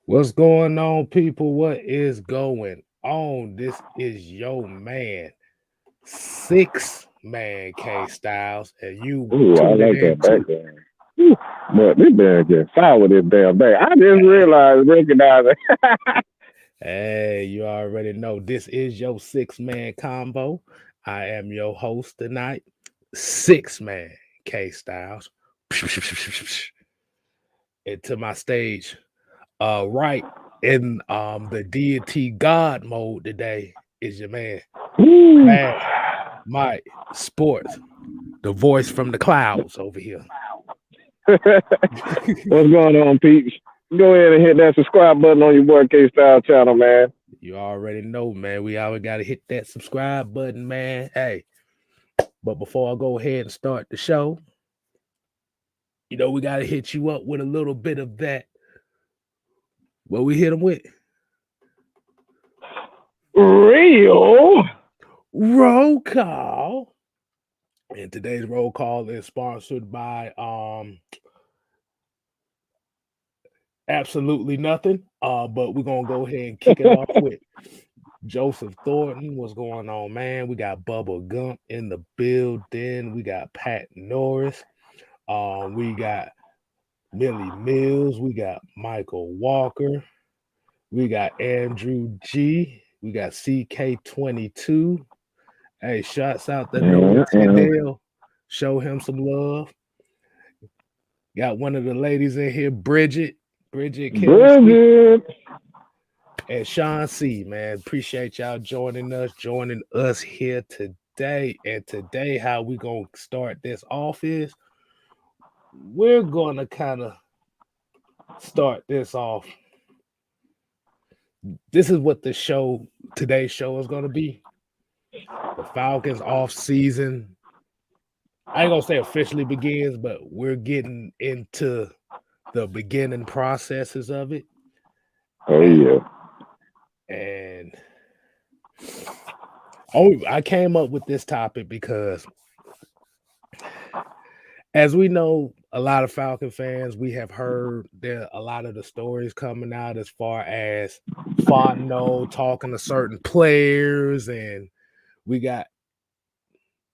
What's going on, people? What is going on? This is your man, 6 man K Styles, and you Ooh, I tuning like that into. background. Ooh, but this man just foul with this damn thing. I just recognize it. Hey, you already know this is your 6 man combo. I am your host tonight, 6 man K Styles. Into my stage, right in the deity God mode today is your man, Ooh. Mad Mike Sports, the voice from the clouds over here. What's going on, peeps? Go ahead and hit that subscribe button on your boy K Style channel, man. You already know, man. We always got to hit that subscribe button, man. Hey, but before I go ahead and start the show, we got to hit you up with a little bit of that. What we hit them with? Real. Roll call. And today's roll call is sponsored by absolutely nothing. But we're gonna go ahead and kick it off with Joseph Thornton. What's going on, man? We got Bubba Gump in the building. We got Pat Norris. We got Millie Mills. We got Michael Walker. We got Andrew G. We got CK22. Hey, shouts out to Noah Tyndale. Show him some love. Got one of the ladies in here, Bridget Kelsey, Bridget. and Sean C. Man, appreciate y'all joining us here today. And today, how we gonna start this off is we're gonna kind of start this off. This is what today's show is gonna be. The Falcons off season. I ain't gonna say officially begins, but we're getting into the beginning processes of it. Oh yeah. And I came up with this topic because, as we know, a lot of Falcon fans, we have heard there a lot of the stories coming out as far as Fontenot talking to certain players, and we got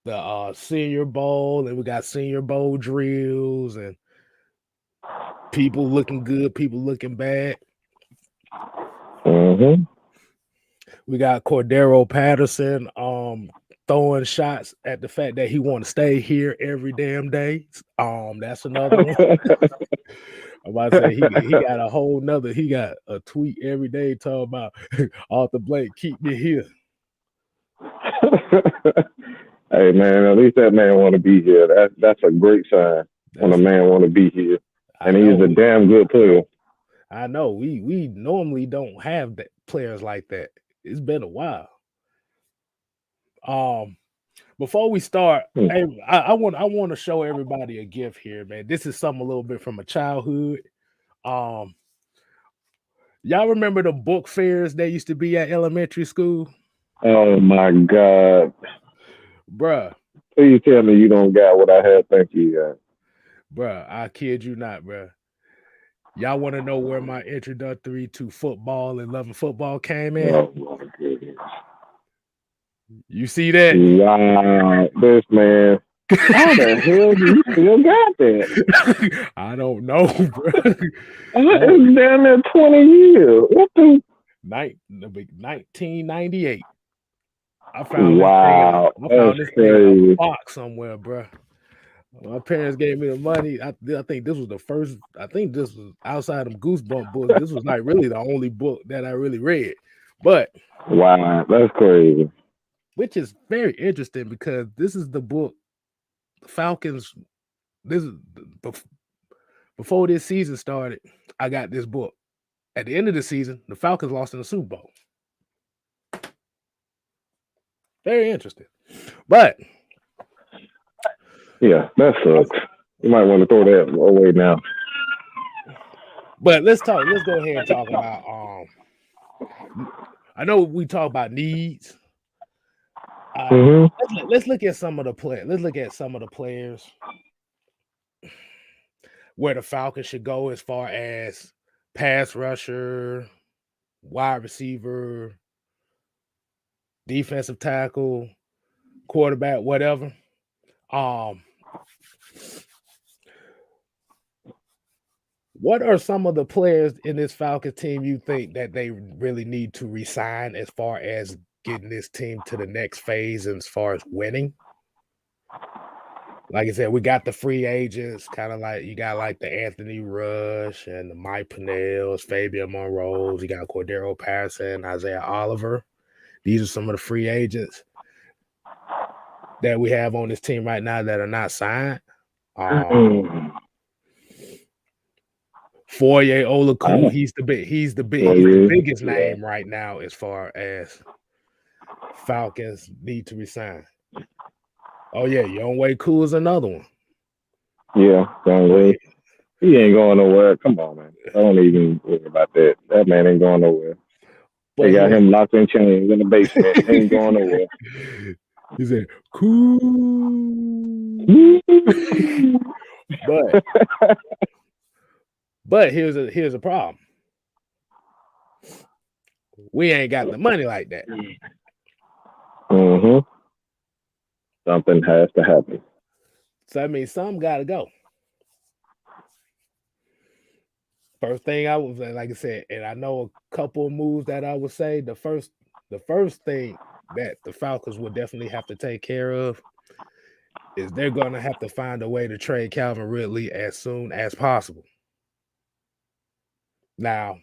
the Senior Bowl, and we got Senior Bowl drills, and people looking good, people looking bad. Mm-hmm. We got Cordero Patterson throwing shots at the fact that he want to stay here every damn day. That's another one. I'm about to say he got a whole nother. He got a tweet every day talking about Arthur Blake, keep me here. Hey man, at least that man want to be here. That's a great sign when a man want to be here, I and he's know. a damn good player. I know. We normally don't have players like that. It's been a while. Before we start, Hmm. hey, I want to show everybody a gift here, man. This is something a little bit from a childhood. Um, y'all remember the book fairs that used to be at elementary school? Oh my God. Bruh, Please tell me you don't got what I had think you got. I kid you not, bruh. Y'all want to know where my introductory to football and loving football came in? Oh my goodness. You see that? Wow. This man. How the hell do you still got that? I don't know, bro. Oh, It's down there 20 years. What the? 1998. I found this thing in Wow. That's a crazy. box somewhere, bro. My parents gave me the money. I think this was the first. I think this was outside of Goosebump books. This was like really the only book that I really read, but Wow. That's crazy. which is very interesting because this is the book Falcons. This is before this season started. I got this book. At the end of the season, the Falcons lost in the Super Bowl. Very interesting. But Yeah, that sucks. You might want to throw that away now. let's talk. Let's go ahead and talk about. I know we talk about needs. Mm-hmm. Let's look at some of the play. Let's look at some of the players where the Falcons should go as far as pass rusher, wide receiver, defensive tackle, quarterback, whatever. Um, what are some of the players in this Falcons team you think that they really need to resign as far as getting this team to the next phase and as far as winning? Like I said, we got the free agents, kind of like you got like the Anthony Rush and the Mike Pennells, Fabian Monroes, you got Cordero Patterson, Isaiah Oliver. These are some of the free agents that we have on this team right now that are not signed. Mm-hmm. Foye Olaku, he's the biggest Yeah. name right now as far as Falcons need to resign. Oh yeah, Younghoe Koo is another one. Yeah, don't But worry. He ain't going nowhere. Come on, man. I don't even worry about that. That man ain't going nowhere. They but got here's him locked in chains in the basement. He ain't going nowhere. he said cool. but here's a problem. We ain't got the money like that. Mm-hmm. Something has to happen. So I mean, some got to go. First thing I was like I said, and I know a couple of moves that I would say. The first thing that the Falcons would definitely have to take care of is they're gonna have to find a way to trade Calvin Ridley as soon as possible. Now,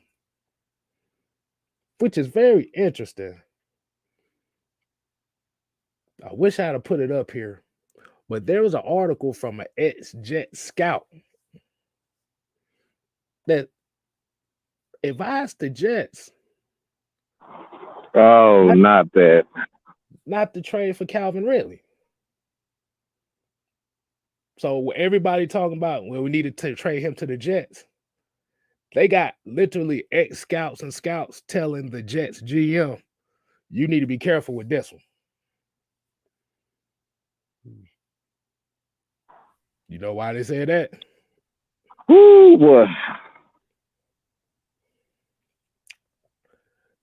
which is very interesting. I wish I'd have put it up here, but there was an article from an ex-Jet scout that advised the Jets Oh, not that. not to trade for Calvin Ridley. So everybody talking about we needed to trade him to the Jets. They got literally ex scouts and scouts telling the Jets GM, you need to be careful with this one. You know why they say that? Ooh, boy.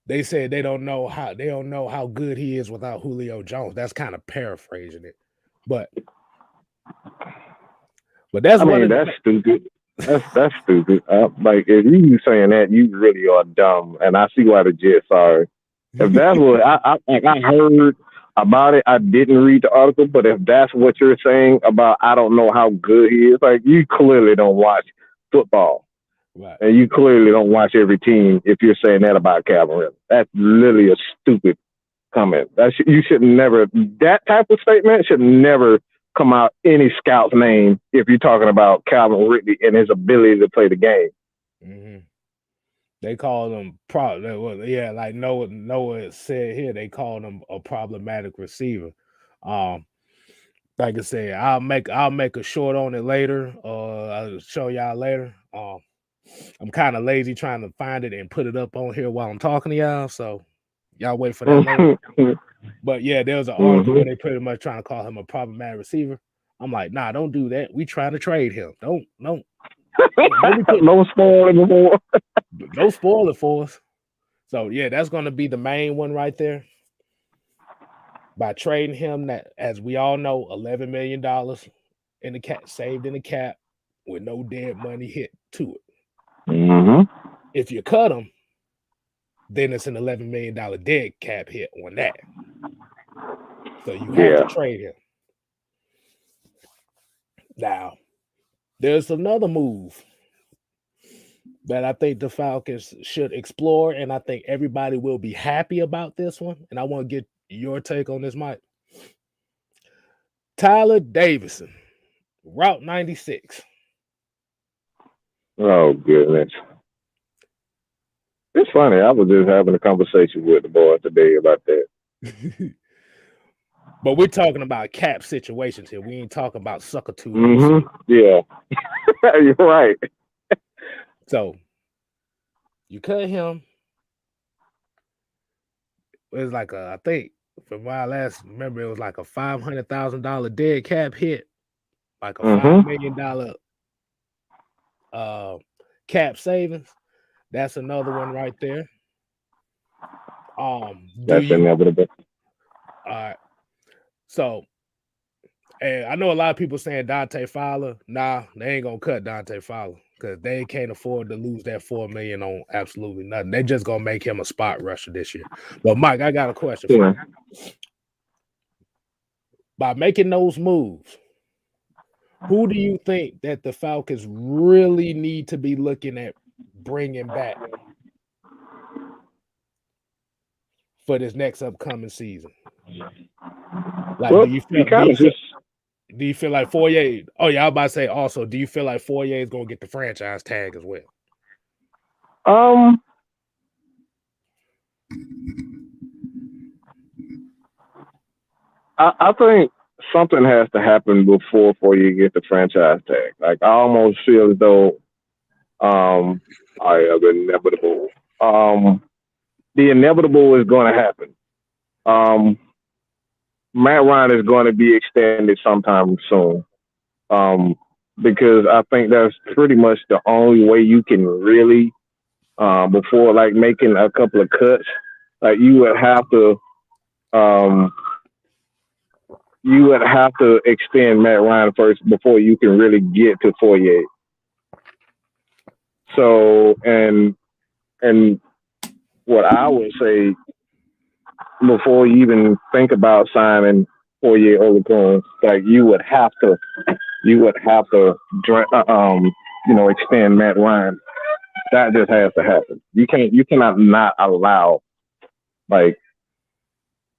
They said they don't know how good he is without Julio Jones. That's kind of paraphrasing it, but that's one of That's stupid. That's stupid. Like if you saying that, you really are dumb, and I see why the Jets are. If that's what I heard about it, I didn't read the article. But if that's what you're saying about, I don't know how good he is. Like you clearly don't watch football, right. And you clearly don't watch every team. If you're saying that about Calvin Ridley, that's literally a stupid comment. You should never. That type of statement should never come out any scout's name if you're talking about Calvin Ridley and his ability to play the game. Mm-hmm. They call them like Noah said here, they call them a problematic receiver. Like I said, I'll make a short on it later. I'll show y'all later. I'm kind of lazy trying to find it and put it up on here while I'm talking to y'all, so y'all wait for that later. But yeah, there was an article where they pretty much trying to call him a problematic receiver. I'm like, nah, don't do that. We trying to trade him. Don't no spoiling before. No spoiler for us. So yeah, that's going to be the main one right there. By trading him, that as we all know, $11 million in the cap saved in the cap with no dead money hit to it. Mm-hmm. If you cut him, then it's an $11 million dead cap hit on that. So you have to trade him. Now, there's another move that I think the Falcons should explore, and I think everybody will be happy about this one. And I want to get your take on this, Mike. Tyler Davison, Route 96. Oh, goodness. It's funny. I was just having a conversation with the boy today about that. But we're talking about cap situations here. We ain't talking about sucker tooth Mm-hmm. receiver. Yeah. You're right. So you cut him. It was like I think from my last remember, it was like a $500,000 dead cap hit, like a $5 million uh cap savings. That's another one right there. Do That's you inevitable. uh so and I know a lot of people saying Dante Fowler. Nah, they ain't gonna cut Dante Fowler because they can't afford to lose that $4 million on absolutely nothing. They just gonna make him a spot rusher this year. But Mike, I got a question for Yeah. you. By making those moves, who do you think that the Falcons really need to be looking at bringing back for this next upcoming season? Like, Well, you kind of just do you feel like Fourier? Oh yeah, I was about to say also, do you feel like Fourier is gonna get the franchise tag as well? um I think something has to happen before you get the franchise tag. Like I almost feel as though I have inevitable. Um the inevitable is gonna happen. Um Matt Ryan is going to be extended sometime soon. Um because I think that's pretty much the only way you can really before like making a couple of cuts, like um you would have to extend Matt Ryan first before you can really get to 48. So and what I would say before you even think about signing 48 Olakun, like you would have to extend Matt Ryan. That just has to happen. You cannot not allow like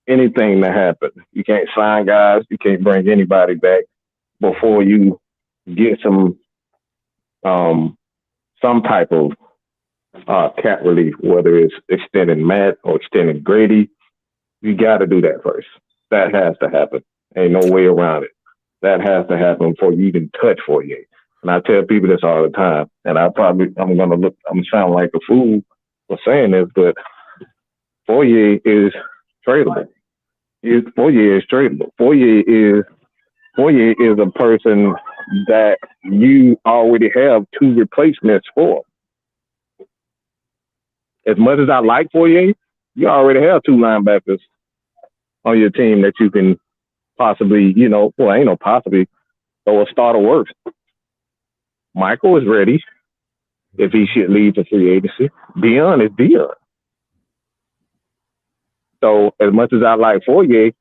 anything to happen. You can't sign guys. You can't bring anybody back before you get um some type of cap relief, whether it's extending Matt or extending Grady. You got to do that first. That has to happen. Ain't no way around it. That has to happen before you even touch 48. And I tell people this all the time, and I'm sound like a fool for saying this, but Fourier is tradable. Fourier is tradable. Fourier is a person that you already have two replacements for. As much as I like Fourier, you already have two linebackers on your team that you can possibly, ain't no possibly, throw a starter works. Michael is ready if he should leave for free agency. Dion is Dion. So as much as I like Fourier,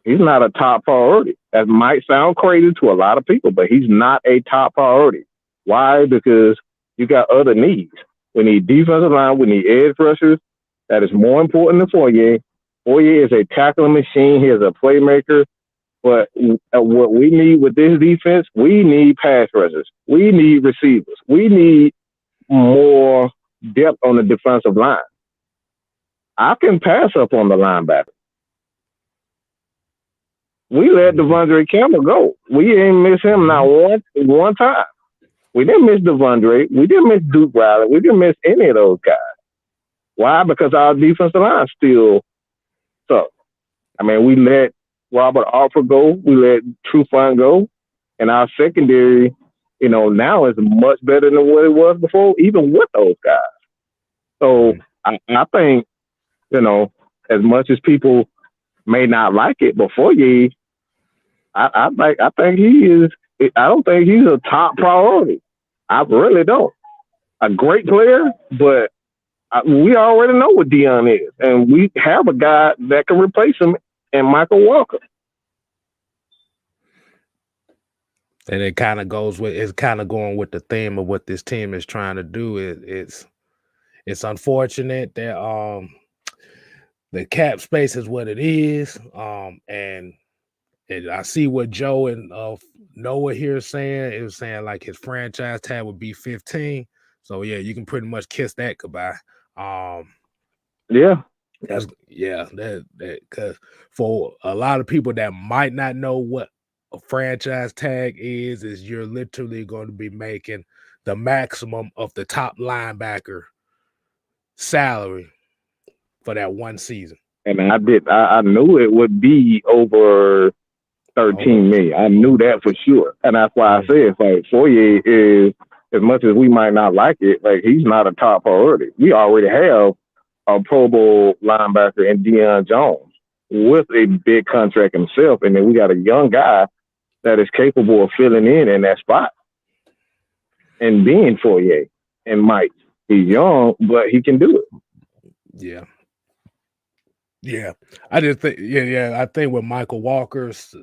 he's not a top priority. That might sound crazy to a lot of people, but he's not a top priority. Why? Because you got other needs. We need defensive line. We need edge rushers. That is more important than Fourier. Fourier is a tackling machine. He is a playmaker. But what we need with this defense, we need pass rushers. We need receivers. We need more depth on the defensive line. I can pass up on the linebacker. We let Devondre Campbell go. We ain't miss him not one time. We didn't miss Devondre. We didn't miss Duke Riley. We didn't miss any of those guys. Why? Because our defensive line still sucks. I mean, we let Robert Alford go. We let Trufant go. And our secondary, now is much better than what it was before, even with those guys. So I think, as much as people may not like it, before you, I think he is. I don't think he's a top priority. I really don't. A great player, but we already know what Dion is, and we have a guy that can replace him, and Michael Walker. And it kind of going with the theme of what this team is trying to do. It's unfortunate that the cap space is what it is. And I see what Joe and Noah here is saying. It was saying like his franchise tag would be 15. So yeah, you can pretty much kiss that goodbye. Yeah. that because for a lot of people that might not know what a franchise tag is you're literally going to be making the maximum of the top linebacker salary for that one season. And I knew it would be over Over, 13 million. I knew that for sure. And that's why I yeah, said it's like Fourier is, as much as we might not like it, like he's not a top priority. We already have a Pro Bowl linebacker in Deion Jones with a big contract himself. And then we got a young guy that is capable of filling in that spot and being Fourier and Mike. He's young, but he can do it. yeah. Yeah, I just think, yeah. I think with Michael Walker's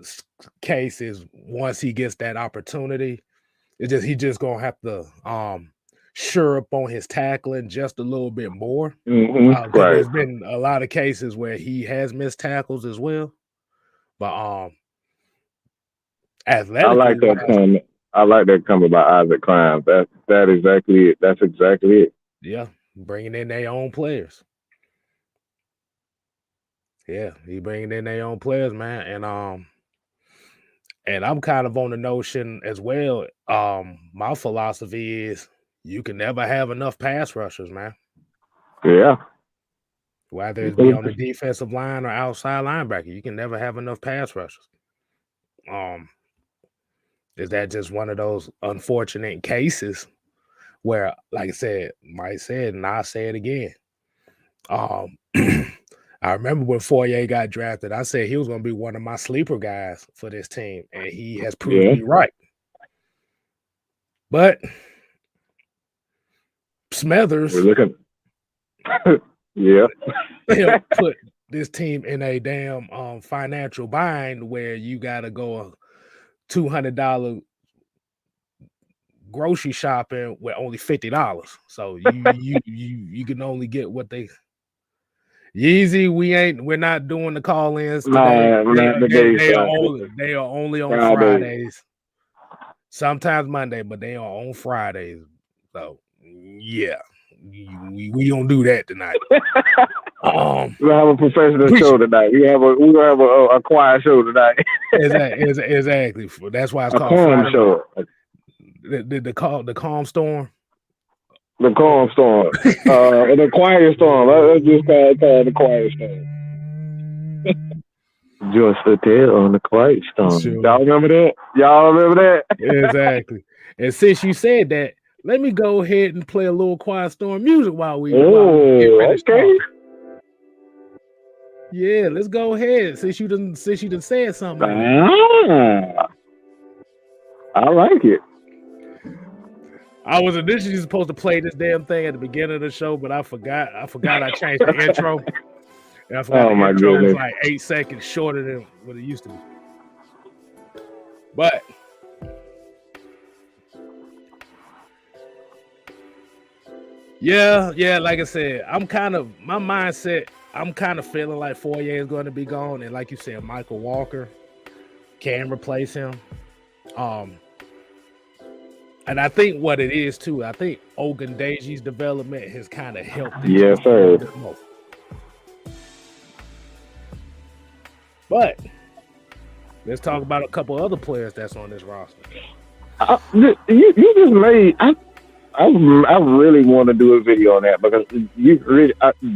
case is once he gets that opportunity, he just gonna have to sure up on his tackling just a little bit more. Because Right. there's been a lot of cases where he has missed tackles as well. But I athletically like that wise, comment. I like that comment by Isaac Klein. That exactly it. That's exactly it. yeah, bringing in their own players. Yeah, he bringing in their own players, man, and I'm kind of on the notion as well. My philosophy is you can never have enough pass rushers, man. Yeah. Whether it be on the defensive line or outside linebacker, you can never have enough pass rushers. Um, is that just one of those unfortunate cases where, like I said, Mike said, and I say it again. Um, I remember when Fourier got drafted, I said he was going to be one of my sleeper guys for this team, and he has proved Yeah. me right. But We're Smethers looking. Yeah. helped put this team in a damn financial bind where you got to go a $200 grocery shopping with only $50. So you can only get what they Yeezy. We're not doing the call-ins today. No, not the day They are only on Friday. Fridays. Sometimes Monday, but they are on Fridays. So yeah, we don't do that tonight. We have a professional show tonight. We're gonna have a quiet show tonight. exactly. That's why it's A called calm Friday. show. The calm storm. The calm storm. The quiet storm. Let's just call it the quiet storm. Just a tale on the quiet storm. Sure. Y'all remember that? Y'all remember that? Exactly. And since you said that, let me go ahead and play a little quiet storm music while we get finished talking. Yeah, let's go ahead. Since you done said something. I like it. I was initially supposed to play this damn thing at the beginning of the show, but I forgot. I changed the intro. And I forgot the intro was like 8 seconds shorter than what it used to be. But yeah, like I said, my mindset, I'm kind of feeling like Fourier is going to be gone. And like you said, Michael Walker can replace him. And I think what it is too, I think Ogundeji's development has kind of helped. Yes, sir. But let's talk about a couple other players that's on this roster. You just made. I really want to do a video on that because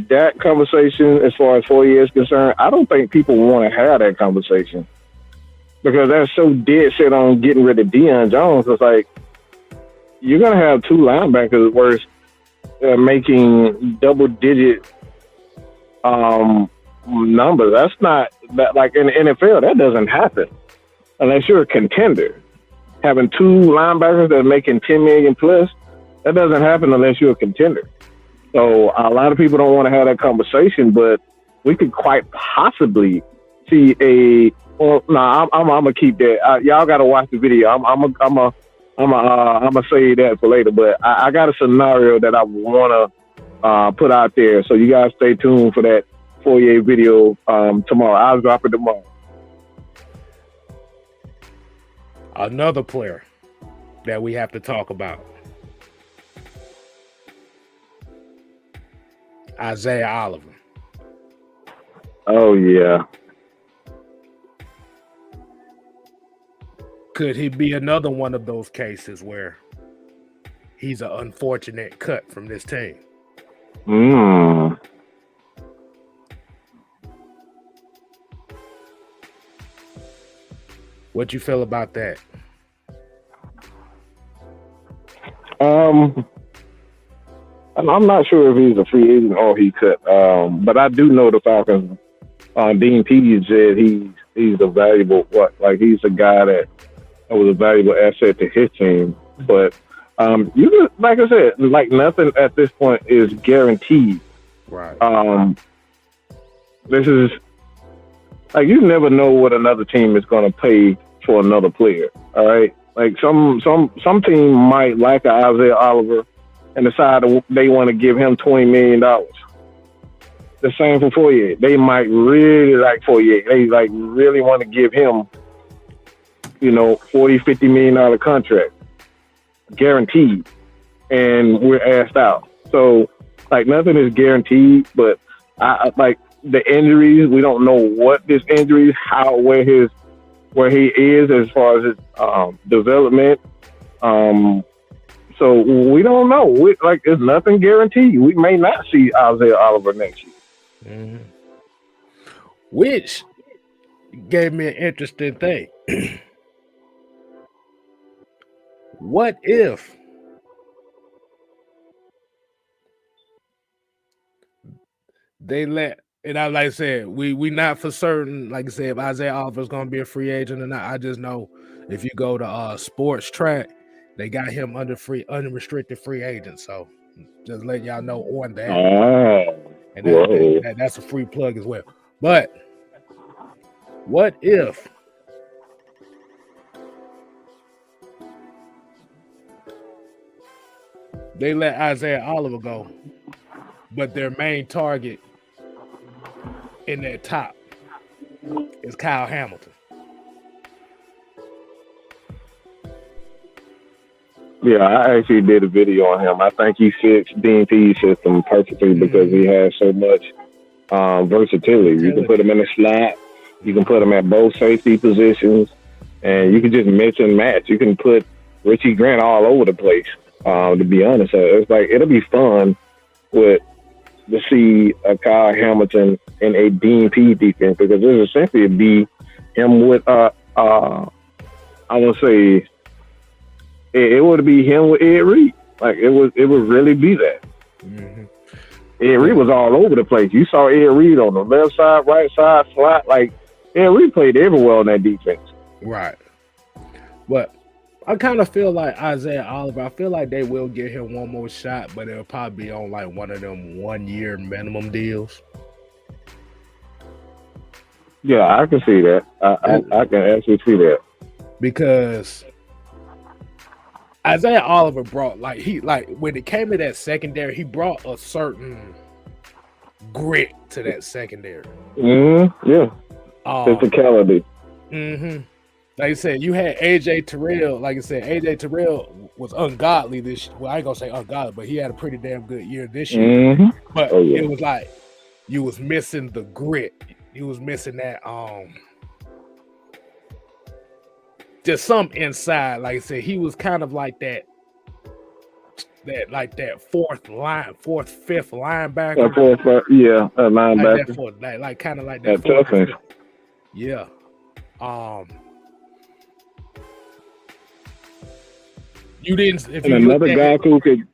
that conversation, as far as 4 years concerned, I don't think people want to have that conversation because they're so dead set on getting rid of Deion Jones. It's like you're gonna have two linebackers worth making double-digit numbers. That's not that like in the NFL. That doesn't happen unless you're a contender. Having two linebackers that are making 10 million plus. That doesn't happen unless you're a contender. So a lot of people don't want to have that conversation, but we could quite possibly see a. Well, no, I'm gonna keep that. Y'all got to watch the video. I'm gonna say that for later. But I got a scenario that I want to put out there. So you guys stay tuned for that Fourier video tomorrow. I'll drop it tomorrow. Another player that we have to talk about. Isaiah Oliver. Oh yeah. Could he be another one of those cases where he's an unfortunate cut from this team? Mm. What you feel about that? Um, I'm not sure if he's a free agent or he cut. But I do know the Falcons. Dean Pease said he's a valuable like he's a guy that was a valuable asset to his team. But you just, like I said, like nothing at this point is guaranteed. Right. This is like you never know what another team is going to pay for another player. All right, like some team might like a Isaiah Oliver and decide they want to give him $20 million. The same for Fourier. They might really like Fourier. They like really want to give him, $40-50 million contract, guaranteed, and we're asked out. So like nothing is guaranteed, but I like the injuries. We don't know what this injuries, where he is as far as his development. So we don't know. There's nothing guaranteed. We may not see Isaiah Oliver next year. Mm-hmm. Which gave me an interesting thing. What if they let, and like I said, we not for certain, like I said, if Isaiah Oliver's going to be a free agent or not. I just know if you go to Sports Track, they got him unrestricted free agent. So just let y'all know on that. And that's a free plug as well. But what if they let Isaiah Oliver go, but their main target in their top is Kyle Hamilton? Yeah, I actually did a video on him. I think he fits Dean Pease system perfectly because he has so much versatility. You can put him in the slot. You can put him at both safety positions. And you can just mix and match. You can put Richie Grant all over the place, to be honest. It's like it'll be fun to see a Kyle Hamilton in a Dean Pease defense because this essentially would be him with, I would say, it would be him with Ed Reed. Like it would really be that. Mm-hmm. Ed Reed was all over the place. You saw Ed Reed on the left side, right side, slot. Like Ed Reed played everywhere in that defense. Right. But I kind of feel like Isaiah Oliver, I feel like they will give him one more shot, but it'll probably be on like one of them 1 year minimum deals. Yeah, I can see that. I can actually see that. Because Isaiah Oliver brought when it came to that secondary, he brought a certain grit to that secondary. Mm-hmm. Yeah. Physicality. Mm-hmm. Like I said, you had AJ Terrell. Like I said, AJ Terrell was ungodly this. Well, I ain't gonna say ungodly, but he had a pretty damn good year this year. Mm-hmm. But it was like you was missing the grit. You was missing that just some inside. Like I said, he was kind of like that fifth linebacker. Linebacker. Like kind of like that. Toughness. Yeah. You didn't. If and another guy who could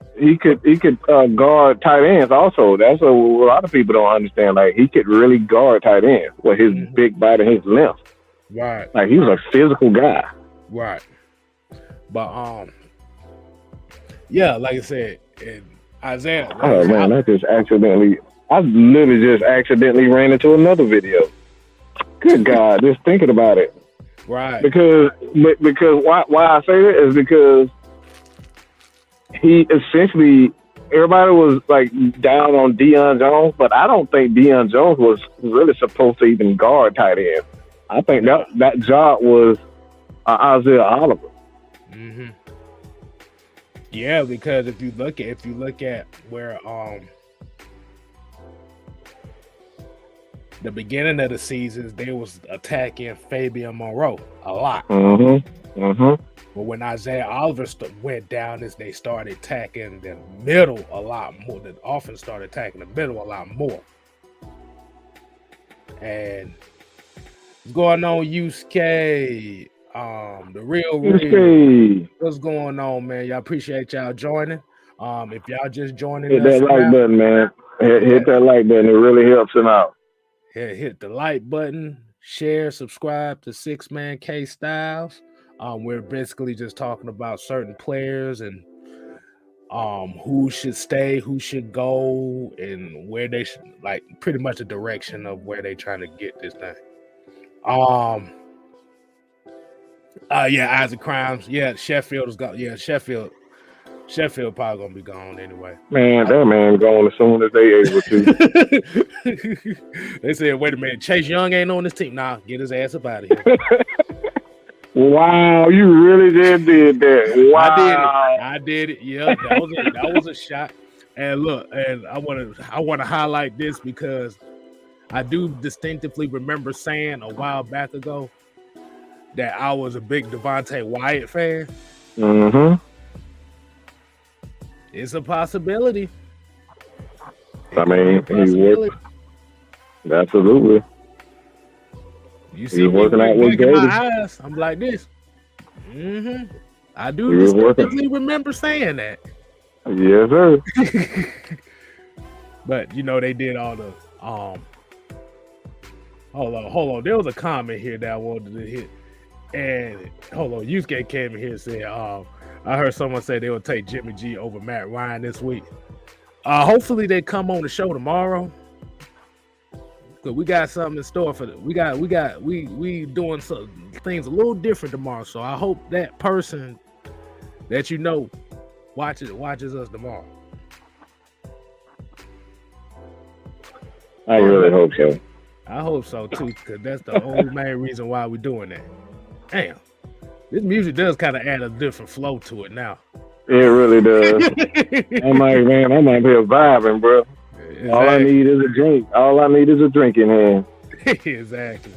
guard tight ends also. That's what a lot of people don't understand. Like he could really guard tight ends with his big body, his length. Right. Like he was a physical guy. Right. But yeah, like I said, Isaiah. Oh man, I literally just accidentally ran into another video. Good God, just thinking about it. Right. Because why I say that is because he essentially, everybody was like down on Deion Jones, but I don't think Deion Jones was really supposed to even guard tight end. I think that job was Isaiah Oliver. Mm-hmm. Yeah, because if you look at where the beginning of the seasons, they was attacking Fabian Moreau a lot. But when Isaiah Oliver went down, they started attacking the middle a lot more. The offense started attacking the middle a lot more. And what's going on, USK? The real. What's going on, man? Y'all appreciate y'all joining. If y'all just joining hit us, that like button, man. Hit that like button. It really helps him out. Hit the like button, share, subscribe to 6-Man K Styles. We're basically just talking about certain players and who should stay, who should go, and where they should, like, pretty much the direction of where they trying to get this thing. Isaac Crimes. Yeah, Sheffield is gone. Yeah, Sheffield probably gonna be gone anyway. Man, that man gone as soon as they able to. They said, wait a minute, Chase Young ain't on this team. Nah, get his ass up out of here. Wow, you really did that. Wow. I did it. Yeah, that was a shot. And look, and I want to highlight this because I do distinctively remember saying a while back ago that I was a big Devontae Wyatt fan. It's a possibility. I mean, he's working. Absolutely. You see, working out with my eyes. I'm like this. I do distinctly remember saying that. Yes, sir. But they did all the Hold on. There was a comment here that I wanted to hit. And hold on, Yusuke came in here and said, I heard someone say they would take Jimmy G over Matt Ryan this week. Hopefully they come on the show tomorrow. Cause we got something in store for them. We doing some things a little different tomorrow. So I hope that person that watches us tomorrow. I really hope so. I hope so too, because that's the only main reason why we're doing that. Damn, this music does kind of add a different flow to it now. It really does. I'm like, man, I'm out here vibing, bro. Exactly. All I need is a drink. All I need is a drink in hand. Exactly.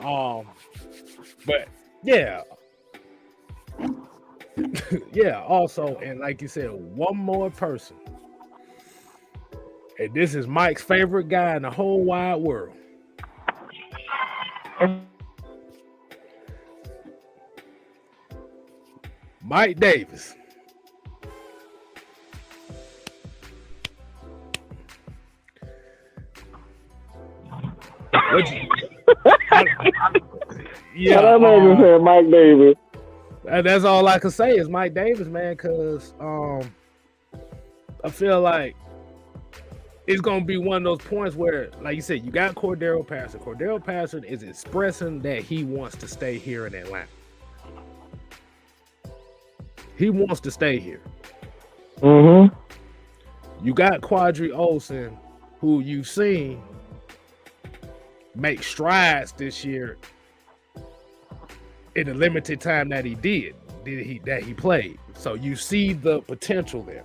But yeah. Yeah, also, and like you said, one more person. And this is Mike's favorite guy in the whole wide world. Mike Davis. Yeah, that man said Mike Davis. That's all I can say is Mike Davis, man, because I feel like it's gonna be one of those points where, like you said, you got Cordero Patterson. Cordero Patterson is expressing that he wants to stay here in Atlanta. He wants to stay here. You got Quadri Olson, who you've seen make strides this year in the limited time that he played. So you see the potential there.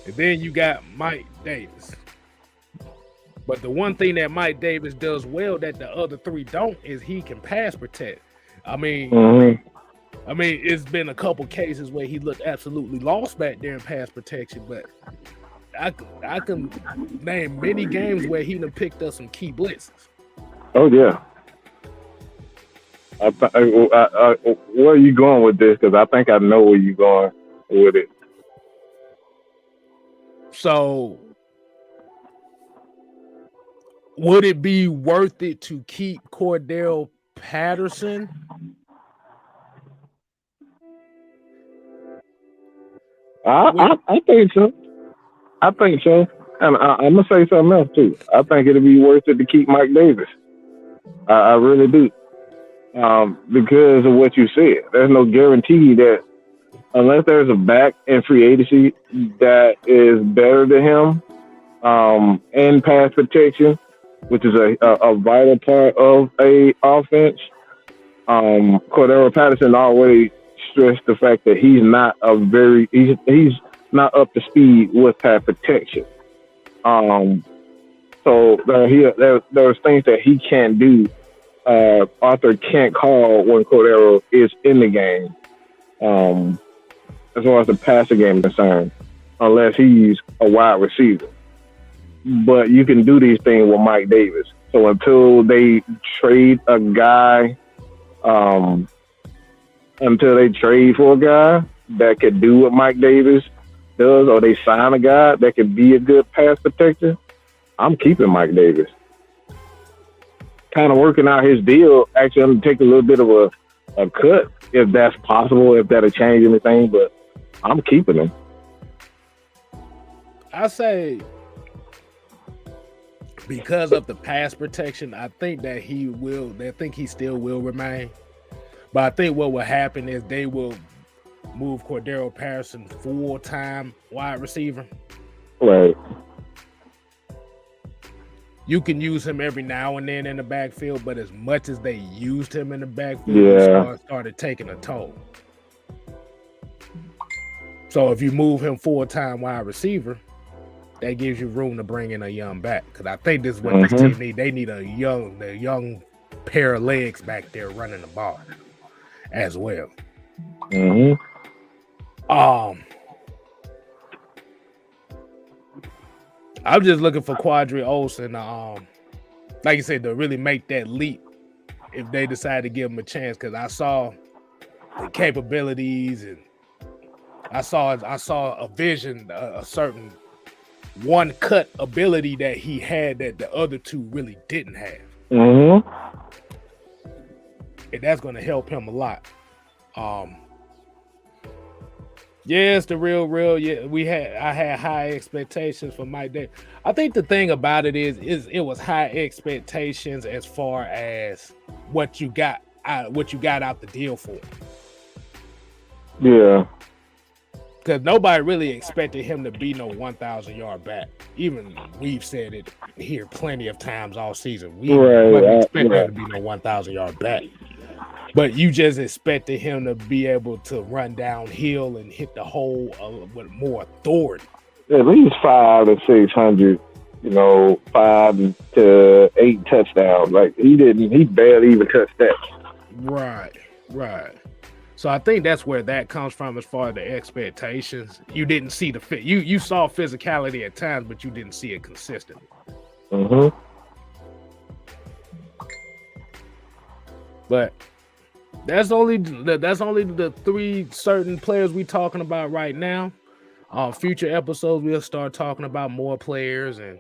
And then you got Mike Davis. But the one thing that Mike Davis does well that the other three don't is he can pass protect. I mean, it's been a couple cases where he looked absolutely lost back there in pass protection, but I can name many games where he done picked up some key blitzes. Oh yeah. Where are you going with this? Because I think I know where you're going with it. So, would it be worth it to keep Cordell Patterson? I think so. I think so. And I'm going to say something else, too. I think it'll be worth it to keep Mike Davis. I really do. Because of what you said. There's no guarantee that unless there's a back in free agency that is better than him in pass protection, which is a vital part of a offense, Cordero Patterson always stressed the fact that he's not he's not up to speed with pass protection. So there's things that he can't do. Arthur can't call when Cordero is in the game. Um, as far as the passing game is concerned, unless he's a wide receiver. But you can do these things with Mike Davis. So until they trade a guy, um, until they trade for a guy that could do what Mike Davis does, or they sign a guy that could be a good pass protector, I'm keeping Mike Davis. Kind of working out his deal. Actually, I'm going to take a little bit of a cut if that's possible, if that'll change anything, but I'm keeping him. I say because of the pass protection, I think that he still will remain. But I think what will happen is they will move Cordero Patterson full-time wide receiver. Right. You can use him every now and then in the backfield, but as much as they used him in the backfield, it started taking a toll. So if you move him full-time wide receiver, that gives you room to bring in a young back. Because I think this is what this team need. They need a young pair of legs back there running the ball as well. I'm just looking for Quadri Olsen, like you said, to really make that leap if they decide to give him a chance. Because I saw the capabilities and I saw a vision, a certain one-cut ability that he had that the other two really didn't have. And that's going to help him a lot. It's the real. Yeah, I had high expectations for Mike Davis. I think the thing about it is it was high expectations as far as what you got out the deal for. Yeah. Because nobody really expected him to be no 1,000-yard back. Even we've said it here plenty of times all season. We didn't expect him to be no 1,000-yard back. But you just expected him to be able to run downhill and hit the hole with more authority. At least 500 to 600, 5 to 8 touchdowns. Like he barely even touched that. Right. So I think that's where that comes from as far as the expectations. You didn't see the fit. You saw physicality at times, but you didn't see it consistently. But that's only the three certain players we're talking about right now. Future episodes we'll start talking about more players and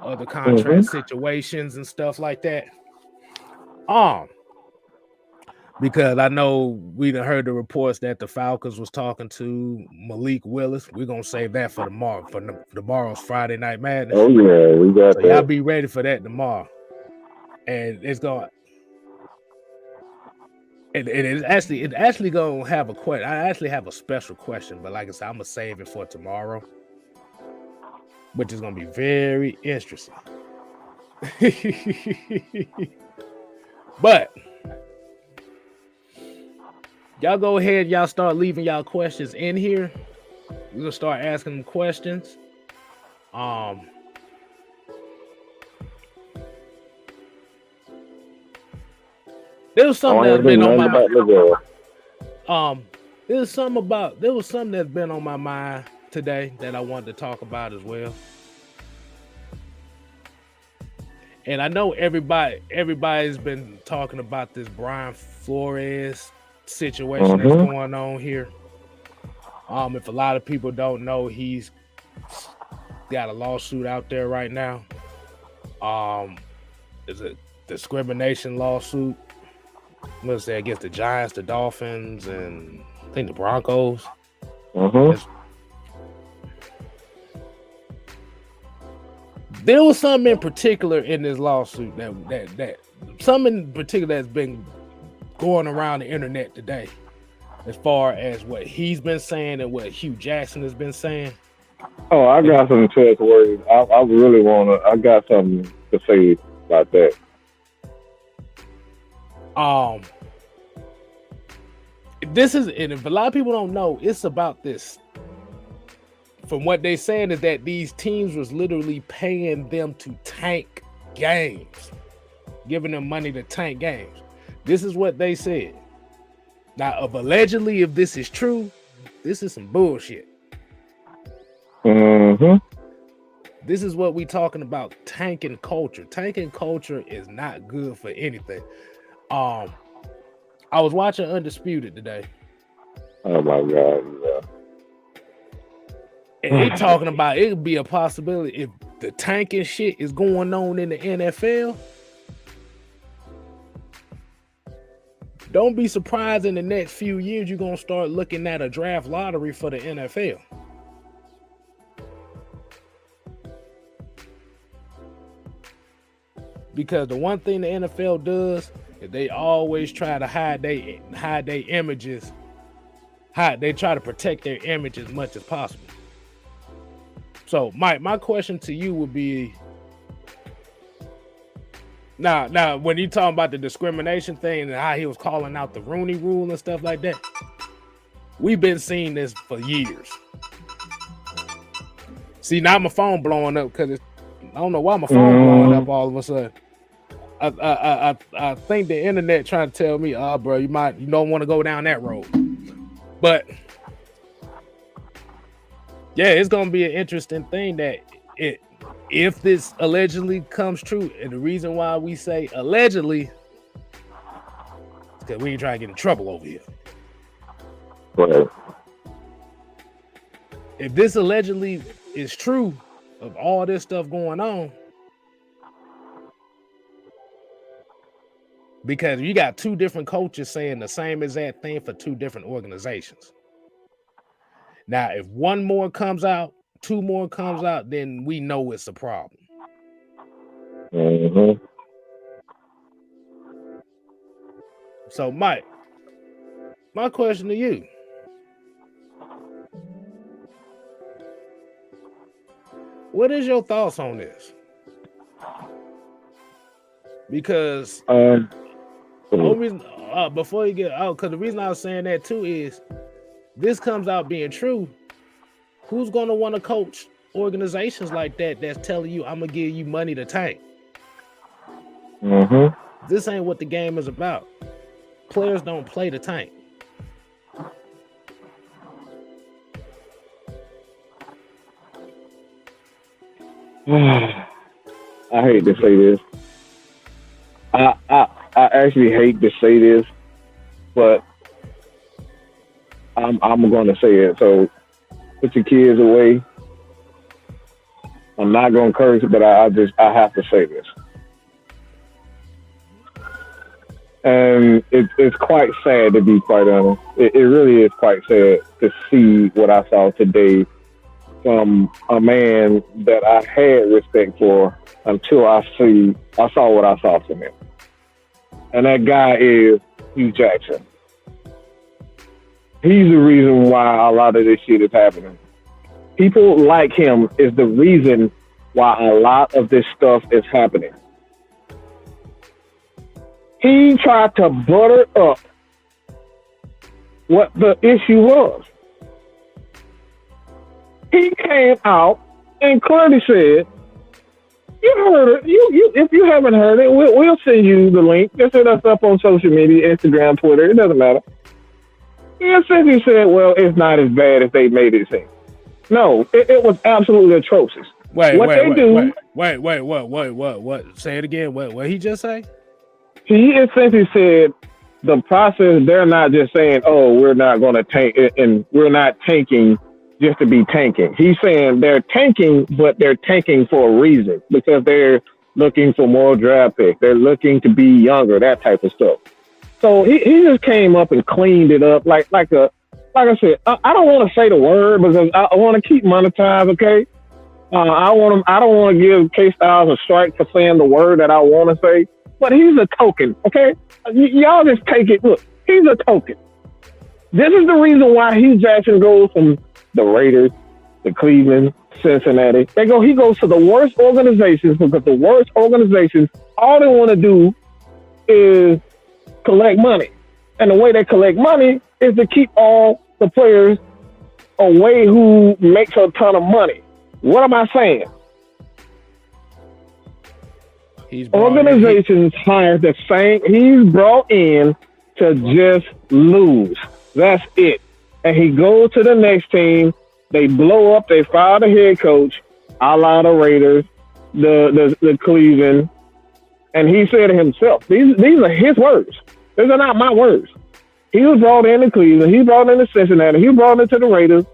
other contract situations and stuff like that. Because I know we done heard the reports that the Falcons was talking to Malik Willis. We're gonna save that for tomorrow, for tomorrow's Friday Night Madness. Oh yeah, we got that. Y'all be ready for that tomorrow. And it's going. It's actually gonna have a question. I actually have a special question, but like I said, I'm gonna save it for tomorrow, which is gonna be very interesting. But y'all go ahead, y'all start leaving y'all questions in here. We're gonna start asking them questions. There was something that's been on my mind. There was something that's been on my mind today that I wanted to talk about as well. And I know everybody's been talking about this Brian Flores situation that's going on here. If a lot of people don't know, he's got a lawsuit out there right now. It's a discrimination lawsuit. Let's say against the Giants, the Dolphins, and I think the Broncos. There was something in particular in this lawsuit that something in particular that's been going around the internet today, as far as what he's been saying and what Hugh Jackson has been saying. Oh, I got some choice words. I got something to say about that. This is, and if a lot of people don't know, it's about this from what they saying is that these teams was literally paying them to tank games, giving them money to tank games. This is what they said. Now, allegedly, if this is true, this is some bullshit. Mm-hmm. This is what we talking about, tanking culture. Tanking culture is not good for anything. I was watching Undisputed today. Oh my God, yeah. And they talking about it could be a possibility if the tanking shit is going on in the NFL. Don't be surprised in the next few years you're gonna start looking at a draft lottery for the NFL. Because the one thing the NFL does is they always try to hide their images. They try to protect their image as much as possible. So, Mike, my question to you would be, now, when you talking about the discrimination thing and how he was calling out the Rooney Rule and stuff like that, we've been seeing this for years. See, now my phone blowing up because I don't know why my phone blowing up all of a sudden. I think the internet trying to tell me, bro, you don't want to go down that road. But yeah, it's gonna be an interesting thing that if this allegedly comes true, and the reason why we say allegedly is because we ain't trying to get in trouble over here. Right. If this allegedly is true of all this stuff going on, because you got two different coaches saying the same exact thing for two different organizations. Now, if one more comes out, two more comes out, then we know it's a problem. Mm-hmm. So, Mike, my question to you. What is your thoughts on this? Because before you get out, because the reason I was saying that too is this comes out being true. Who's going to want to coach organizations like that that's telling you, I'm going to give you money to tank? Mm-hmm. This ain't what the game is about. Players don't play to tank. I hate to say this. I actually hate to say this, but I'm going to say it. So put your kids away. I'm not going to curse, but I have to say this. And it's quite sad, to be quite honest. It really is quite sad to see what I saw today from a man that I had respect for until I saw what I saw from him. And that guy is Hugh Jackson. He's the reason why a lot of this shit is happening. People like him is the reason why a lot of this stuff is happening. He tried to butter up what the issue was. He came out and clearly said, "You heard it. If you haven't heard it, we'll send you the link. Just hit us up on social media, Instagram, Twitter. It doesn't matter." He essentially said, "Well, it's not as bad as they made it seem." No, it was absolutely atrocious. Wait. Say it again. What he just say? He essentially said the process. They're not just saying, "Oh, we're not going to tank," and we're not tanking just to be tanking. He's saying they're tanking, but they're tanking for a reason, because they're looking for more draft picks. They're looking to be younger, that type of stuff. So he just came up and cleaned it up like I said. I don't want to say the word because I want to keep monetized. Okay, I don't want to give K-Styles a strike for saying the word that I want to say. But he's a token. Okay, y'all just take it. Look, he's a token. This is the reason why Hugh Jackson goes from the Raiders, the Cleveland, Cincinnati. He goes to the worst organizations, because the worst organizations, all they want to do is collect money. And the way they collect money is to keep all the players away who makes a ton of money. What am I saying? Organizations hire the same. He's brought in to just lose. That's it. And he goes to the next team. They blow up. They fire the head coach, a la the Raiders, the Cleveland. And he said to himself, these are his words. These are not my words. He was brought into Cleveland. He brought into Cincinnati. He brought into the Raiders.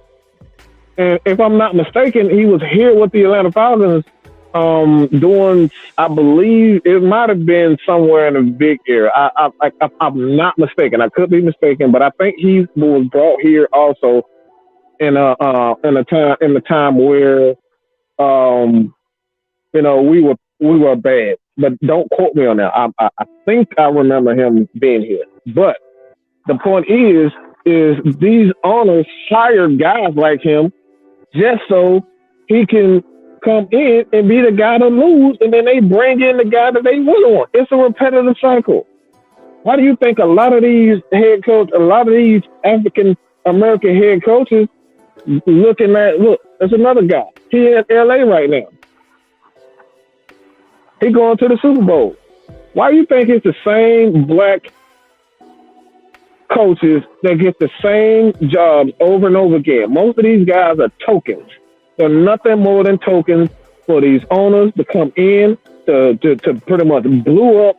And if I'm not mistaken, he was here with the Atlanta Falcons doing, I believe it might have been somewhere in a big area. I'm not mistaken. I could be mistaken, but I think he was brought here also in a time where we were bad. But don't quote me on that. I think I remember him being here. But the point is these owners hire guys like him just so he can come in and be the guy to lose, and then they bring in the guy that they win on. It's a repetitive cycle. Why do you think a lot of these African American head coaches look, there's another guy. He in LA right now. He going to the Super Bowl. Why do you think it's the same black coaches that get the same jobs over and over again? Most of these guys are tokens. They're nothing more than tokens for these owners to come in to pretty much blow up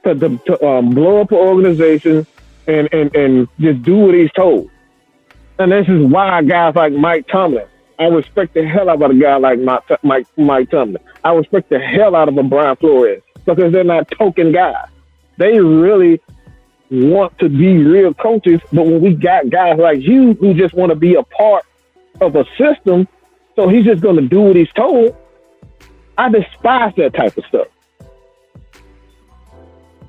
an organization and just do what he's told. And this is why guys like Mike Tomlin, I respect the hell out of a guy like Mike Tomlin. I respect the hell out of a Brian Flores, because they're not token guys. They really want to be real coaches, but when we got guys like you who just want to be a part of a system, so he's just going to do what he's told, I despise that type of stuff.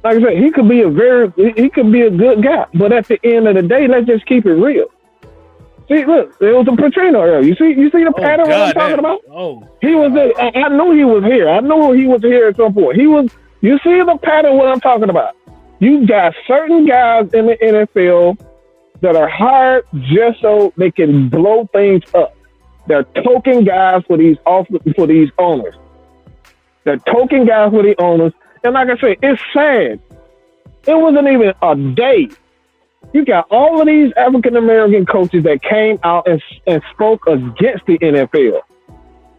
Like I said, he could be a good guy, but at the end of the day, let's just keep it real. See, look, there was a Petrino earlier. You see the pattern I'm talking about? Oh, he was there. I knew he was here. I knew he was here at some point. You see the pattern what I'm talking about? You got certain guys in the NFL that are hired just so they can blow things up. They're token guys for these owners. They're token guys for the owners. And like I said, it's sad. It wasn't even a day. You got all of these African American coaches that came out and spoke against the NFL.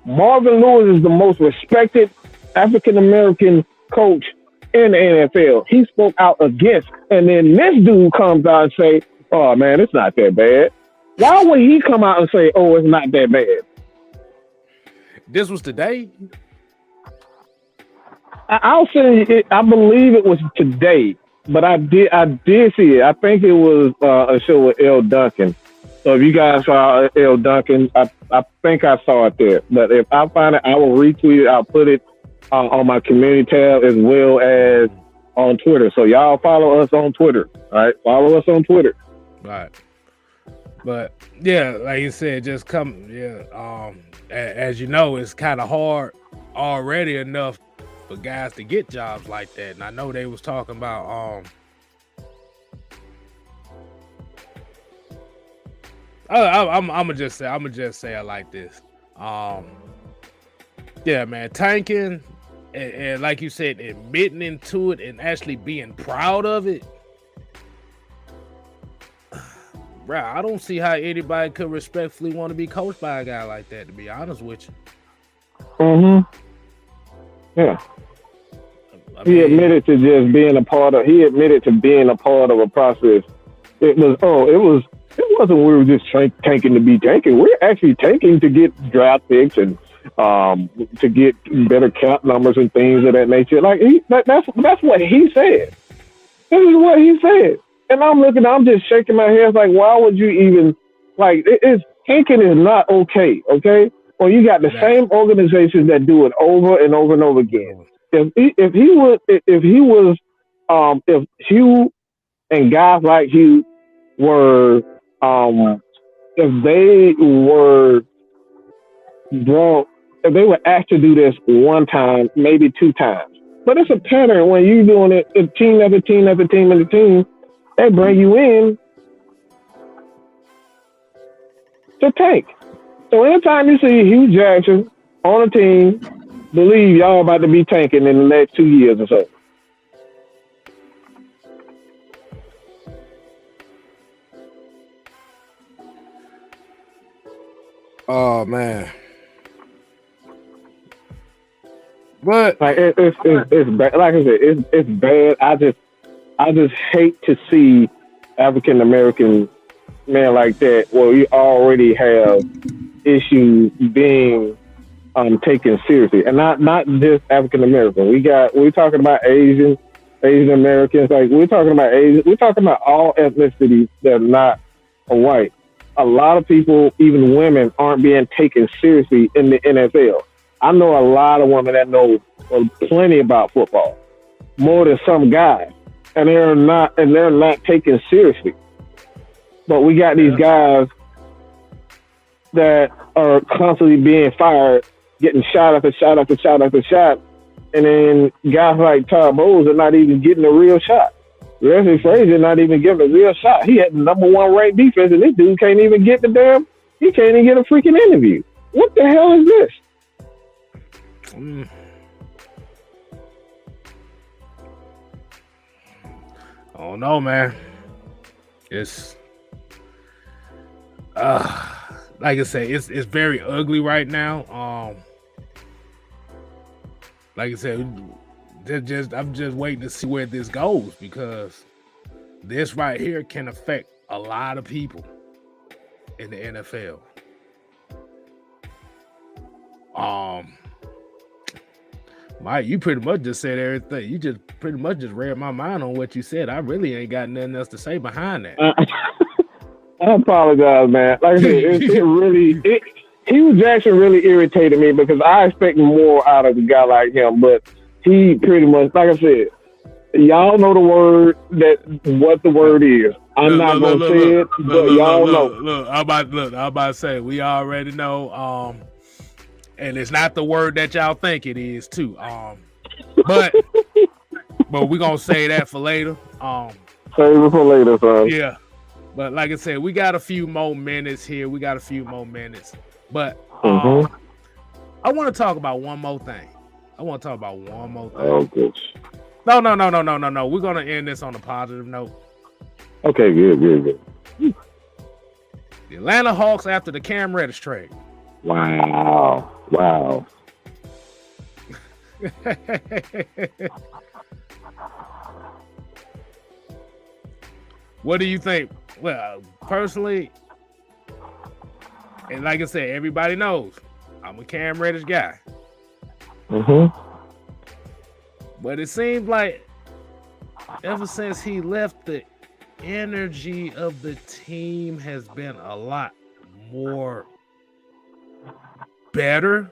Marvin Lewis is the most respected African American coach in the NFL. He spoke out against, and then this dude comes out and say, "Oh man, it's not that bad." Why would he come out and say, "Oh, it's not that bad"? This was today. I'll say it, I believe it was today, but I did see it. I think it was a show with L. Duncan. So if you guys saw L. Duncan, I think I saw it there. But if I find it, I will retweet it. I'll put it on my community tab as well as on Twitter. So y'all follow us on Twitter. All right, follow us on Twitter. Right. But yeah, like you said, just come. Yeah. As you know, it's kind of hard already enough for guys to get jobs like that. And I know they was talking about I'm gonna just say it like this. Yeah, man, tanking and like you said, admitting into it and actually being proud of it. Bro, I don't see how anybody could respectfully want to be coached by a guy like that, to be honest with you. Yeah. He admitted to just being a part of. He admitted to being a part of a process. It wasn't we were just tanking to be tanking. We're actually tanking to get draft picks and to get better cap numbers and things of that nature. Like that's what he said. This is what he said. And I'm just shaking my head like, why would you even like? Tanking is not okay. Okay. Well, you got the same organizations that do it over and over and over again. If Hugh and guys like Hugh were, if they were asked to do this one time, maybe two times, but it's a pattern when you're doing it, team after team after team after team, they bring you in to tank. So anytime you see Hugh Jackson on a team, believe y'all about to be tanking in the next 2 years or so. Oh man. But Like it's bad. Like I said, it's bad. I just hate to see African American men like that. Well, we already have issues being taken seriously, and not just African American. We're talking about Asian Americans. Like we're talking about Asian. We're talking about all ethnicities that are not white. A lot of people, even women, aren't being taken seriously in the NFL. I know a lot of women that know plenty about football, more than some guys, and they're not taken seriously. But we got these guys that are constantly being fired, getting shot after shot after shot after shot, and then guys like Todd Bowles are not even getting a real shot. Leslie Frazier not even giving a real shot. He had the #1 ranked defense, and this dude can't even get he can't even get a freaking interview. What the hell is this? Oh no, man. It's like I say, it's very ugly right now. Like I said, I'm just waiting to see where this goes, because this right here can affect a lot of people in the NFL. Mike, you pretty much just said everything. You just pretty much just read my mind on what you said. I really ain't got nothing else to say behind that. I apologize, man. Like I said, Hugh Jackson really irritated me because I expect more out of a guy like him, but he pretty much, like I said, y'all know the word what the word is. I'm not gonna say it, but y'all know. Look, I'm about to say we already know. And it's not the word that y'all think it is too. But we're gonna say that for later. Save it for later, son. Yeah. But like I said, we got a few more minutes here. But I want to talk about one more thing. Oh, good. No. We're gonna end this on a positive note. Okay, good. The Atlanta Hawks after the Cam Reddish trade. Wow. What do you think? Well, personally, and like I said, everybody knows I'm a Cam Reddish guy. But it seems like ever since he left, the energy of the team has been a lot more better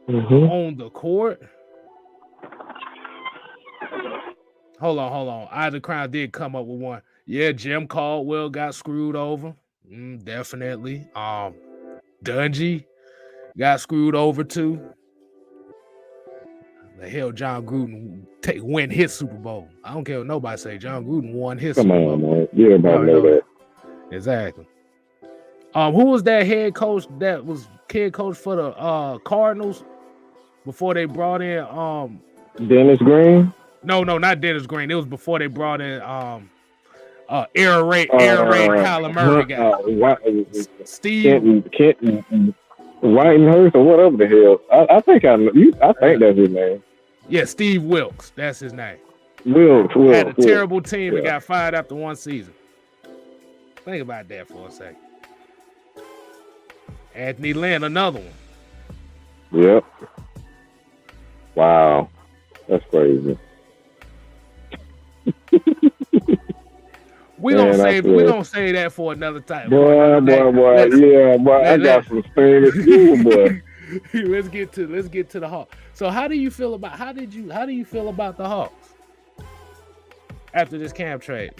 on the court. Hold on. Ida Crown did come up with one. Yeah, Jim Caldwell got screwed over. Definitely. Dungy got screwed over too. The hell, John Gruden win his Super Bowl. I don't care what nobody say. John Gruden won his Super Bowl. Come on, man. You don't know that. Exactly. Who was that head coach that was head coach for the Cardinals before they brought in Dennis Green? No, not Dennis Green. It was before they brought in air raid Kyler Murray guy. Steve Kenton Whitenhurst or whatever the hell. I think that's his name. Yeah, Steve Wilkes. That's his name. Wilkes had a terrible team and got fired after one season. Think about that for a second. Anthony Lynn, another one. Yep. Wow. That's crazy. We're gonna save that for another time. Boy. I got some famous people, boy. Let's get to the Hawks. So how do you feel about the Hawks after this Cam trade?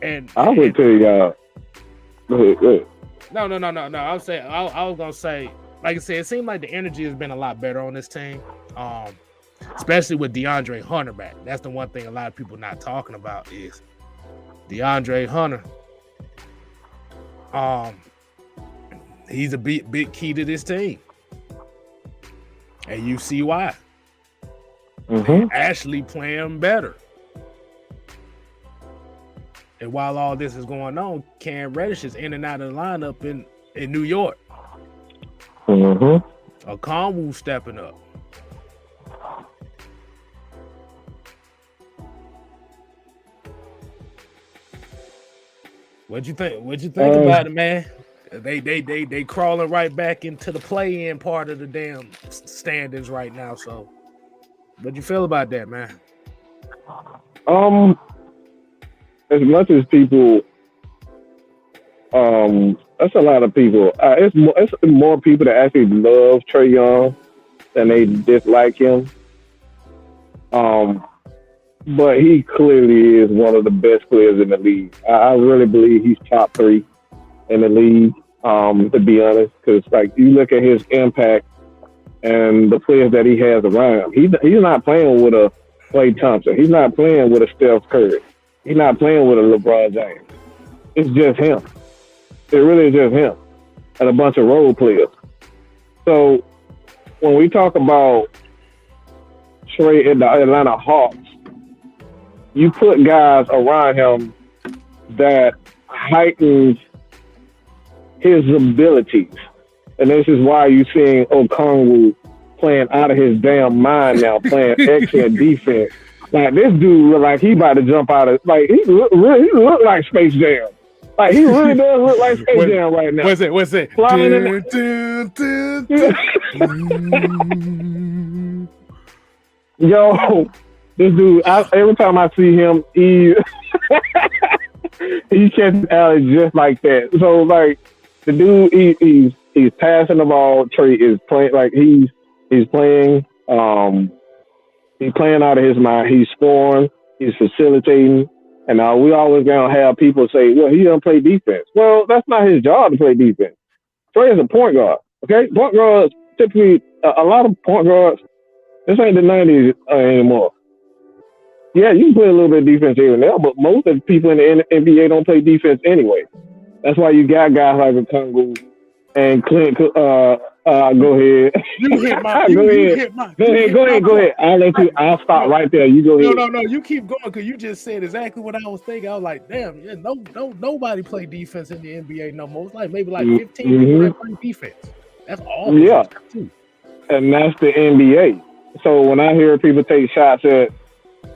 And I would tell y'all. Go ahead. No. I'm saying I was gonna say, like I said, it seemed like the energy has been a lot better on this team. Especially with DeAndre Hunter back. That's the one thing a lot of people not talking about is DeAndre Hunter Um, he's a big key to this team, and you see why. They're Mm-hmm. actually playing better. And while all this is going on, Cam Reddish is in and out of the lineup in New York. Mm-hmm. Okongwu stepping up. What'd you think? What'd you think about it, man? They crawling right back into the play-in part of the damn standings right now. So, what'd you feel about that, man? Um, as much as people, that's a lot of people. It's more people that actually love Trey Young than they dislike him. Um, but he clearly is one of the best players in the league. I really believe he's top three in the league. To be honest, because like you look at his impact and the players that he has around him, he's not playing with a Klay Thompson. He's not playing with a Steph Curry. He's not playing with a LeBron James. It's just him. It really is just him and a bunch of role players. So when we talk about Trey in the Atlanta Hawks, you put guys around him that heightens his abilities. And this is why you're seeing Okongwu playing out of his damn mind now, playing excellent defense. Like this dude look like he about to jump out of like he look like Space Jam. Like he really does look like Space Jam right now. What's it? Flying in Yo, this dude, every time I see him, he catches Alex just like that. So like the dude, he's passing the ball. Trey is playing like he's playing. He's playing out of his mind. He's scoring. He's facilitating. And we always gonna have people say, "Well, he doesn't play defense." Well, that's not his job to play defense. Trey is a point guard. Okay, point guards typically a lot of point guards. This ain't the '90s anymore. Yeah, you can play a little bit of defense here and there, but most of the people in the NBA don't play defense anyway. That's why you got guys like Okongwu and Clint. Go ahead. You hit my. Go You ahead. hit my. Go ahead. I'll let you. I'll stop right there. You go ahead. No. You keep going because you just said exactly what I was thinking. I was like, damn, yeah, nobody play defense in the NBA no more. It's like maybe like 15 people that play defense. That's all. Yeah, and that's the NBA. So when I hear people take shots at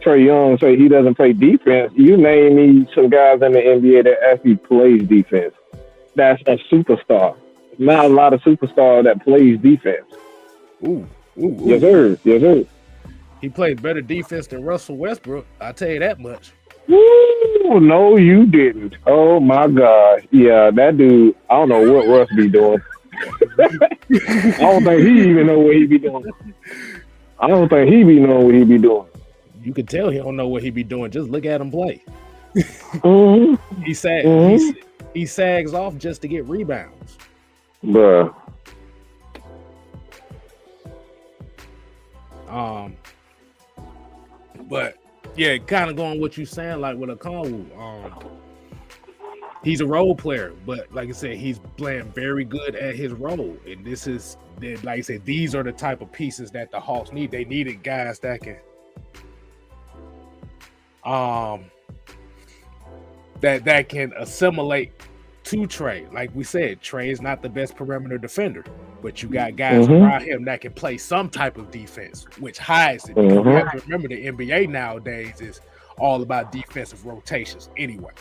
Trey Young, say he doesn't play defense, you name me some guys in the NBA that actually plays defense. That's a superstar. Not a lot of superstars that plays defense. Ooh. Yes, sir. He plays better defense than Russell Westbrook. I'll tell you that much. Ooh, no, you didn't. Oh my God. Yeah, that dude. I don't know what Russ be doing. I don't think he even know what he be doing. I don't think he be knowing what he be doing. You can tell he don't know what he be doing. Just look at him play. Mm-hmm. He sags off just to get rebounds. Bruh. But yeah, kind of going what you saying, like with Okongwu. He's a role player, but like I said, he's playing very good at his role. And this is, like I said, these are the type of pieces that the Hawks need. They needed guys that can that can assimilate to Trey. Like we said, Trey is not the best perimeter defender, but you got guys around him that can play some type of defense, which hides it. You have to remember the NBA nowadays is all about defensive rotations anyway.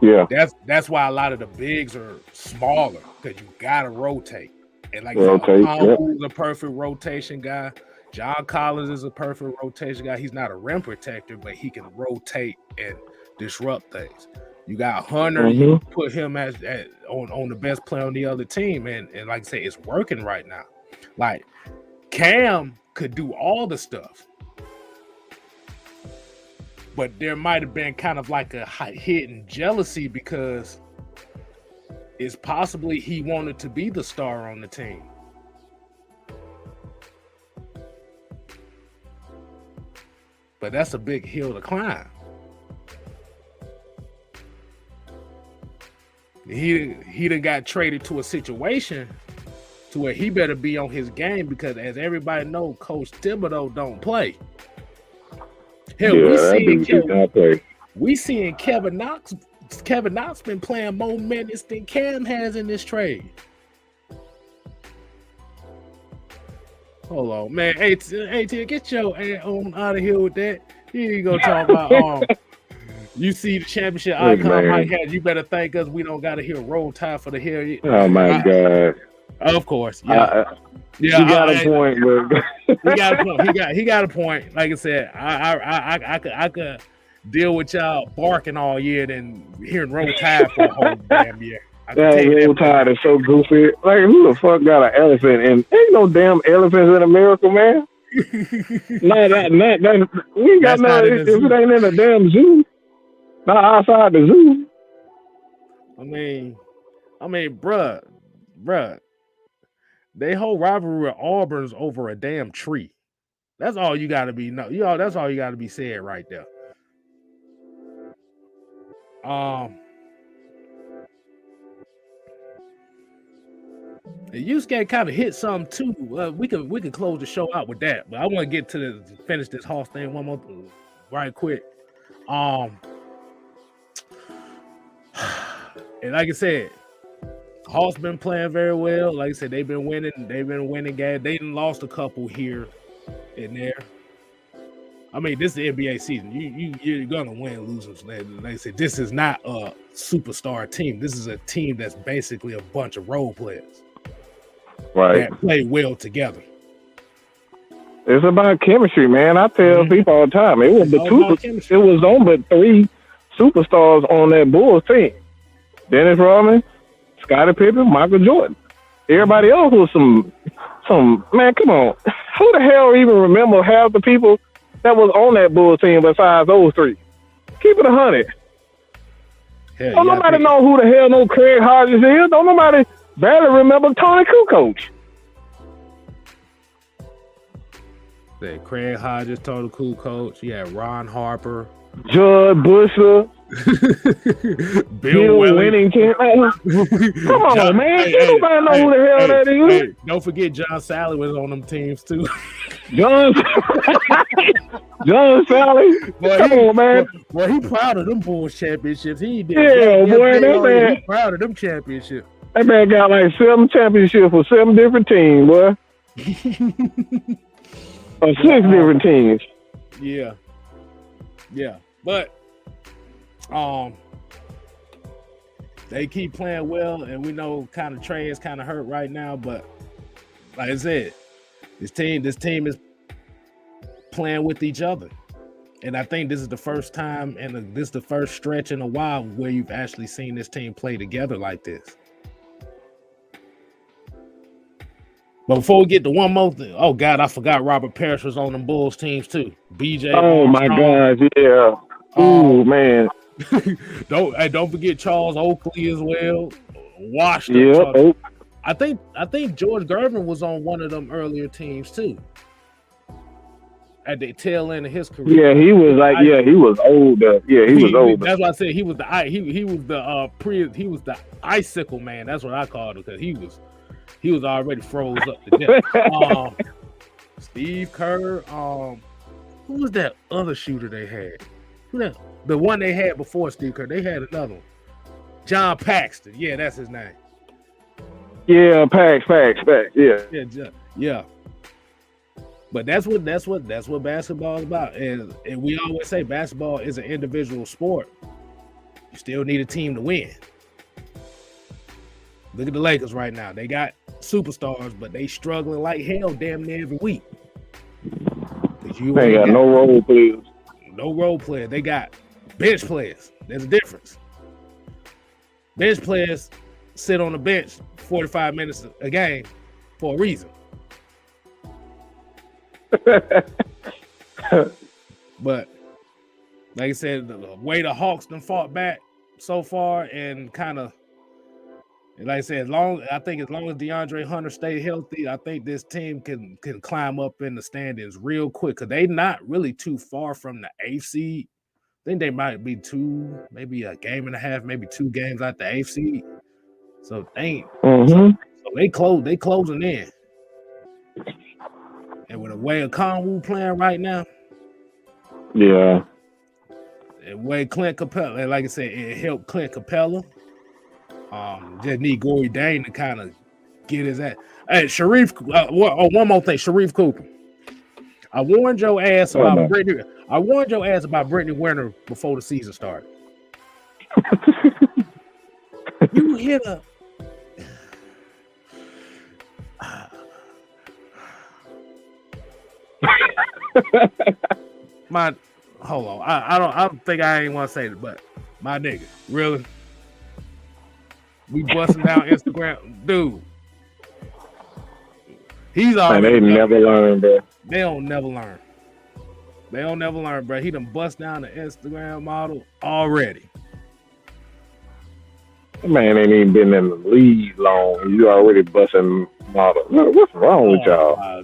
Yeah, that's why a lot of the bigs are smaller because you gotta rotate. And like Okongwu is a perfect rotation guy. John Collins is a perfect rotation guy. He's not a rim protector, but he can rotate and disrupt things. You got Hunter. You put him as on the best player on the other team, and like I say, it's working right now. Like Cam could do all the stuff. But there might have been kind of like a hidden jealousy because it's possibly he wanted to be the star on the team. But that's a big hill to climb. he done got traded to a situation to where he better be on his game because, as everybody know, Coach Thibodeau don't play. Hell, we seeing Kevin Knox. Kevin Knox been playing more minutes than Cam has in this trade. Hold on, man. Hey, get your on out of here with that. Here you go talk about you see the championship icon Mike had. You better thank us. We don't got to hear Roll Tide for the hair. Oh my God! Of course, yeah. He got a point, bro. He got a point. He got a point. Like I said, I could deal with y'all barking all year than hearing Roll Tide for a whole damn year. Roll Tide is so goofy. Like, who the fuck got an elephant? And ain't no damn elephants in America, man. that we got no. If it ain't in a damn zoo, not outside the zoo. I mean, bruh. They whole rivalry with Auburn's over a damn tree. That's all you gotta be that's all you gotta be said right there. You can kind of hit something too. We can close the show out with that, but I want to get to finish this Hawks thing one more right quick. And like I said, Hawks been playing very well. Like I said, they've been winning games. They done lost a couple here and there. I mean, this is the NBA season. You're gonna win, lose. Like I said, this is not a superstar team. This is a team that's basically a bunch of role players. Right. That play well together. It's about chemistry, man. I tell people all the time. It was only 3 superstars on that Bulls team. Dennis Rodman, Scottie Pippen, Michael Jordan. Everybody else was some man, come on. Who the hell even remember half the people that was on that Bulls team besides those 3? Keep it 100. Don't nobody know who the hell no Craig Hodges is. Don't nobody barely remember Tony Kukoc. Craig Hodges, Tony Kukoc. You had Ron Harper, Judd Busher, Bill Wennington. Come on, man. Nobody know who the hell that is. Don't forget John Sally was on them teams too. John Sally. Come on, man. Well, he proud of them Bulls championships. He did. Yeah, boy, that man. He proud of them championships. That man got like 7 championships for 7 different teams, boy. Or 6 different teams. Yeah. But they keep playing well, and we know kind of Trey is kind of hurt right now. But like I said, this team is playing with each other, and I think this is the first time, and this is the first stretch in a while where you've actually seen this team play together like this. But before we get to one more thing, oh God, I forgot Robert Parrish was on them Bulls teams too. BJ. Oh my God, yeah. Oh man. Don't forget Charles Oakley as well. Washington. Yeah. I think George Gervin was on one of them earlier teams too. At the tail end of his career. Yeah, he was like, he was older. Yeah, he was older. That's why I said he was the icicle man. That's what I called him, because he was already froze up to death. Steve Kerr. Who was that other shooter they had? The one they had before Steve Kerr. They had another one. John Paxton. Yeah, that's his name. Yeah, Pax. Yeah. But that's what basketball is about. And we always say basketball is an individual sport. You still need a team to win. Look at the Lakers right now. They got superstars, but they struggling like hell damn near every week. They got no role players. No role player. They got bench players. There's a difference. Bench players sit on the bench 45 minutes a game for a reason. But like I said, the way the Hawks done fought back so far, and kind of, like I said, as long as DeAndre Hunter stay healthy, I think this team can climb up in the standings real quick, because they not really too far from the 8th seed. I think they might be maybe a game and a half, maybe 2 games out the 8th seed. So they Mm-hmm. they closing in. And with the way Conwoo playing right now, Yeah. and the way Clint Capella, and like I said, it helped Clint Capella. Just need Corey Dane to kind of get his ass. Hey, Sharif. One more thing, Sharif Cooper. I warned your ass Oh, about no. Brittany. I warned your ass about Brittany Winter before the season started. You hit a. My, hold on. I don't think I ain't want to say it, but my nigga, really, we busting down Instagram, dude. He's Man, already. they never learn, bro. They don't never learn. They don't never learn, bro. He done bust down the Instagram model already. Man ain't even been in the league long. You already busting model. What's wrong with y'all? My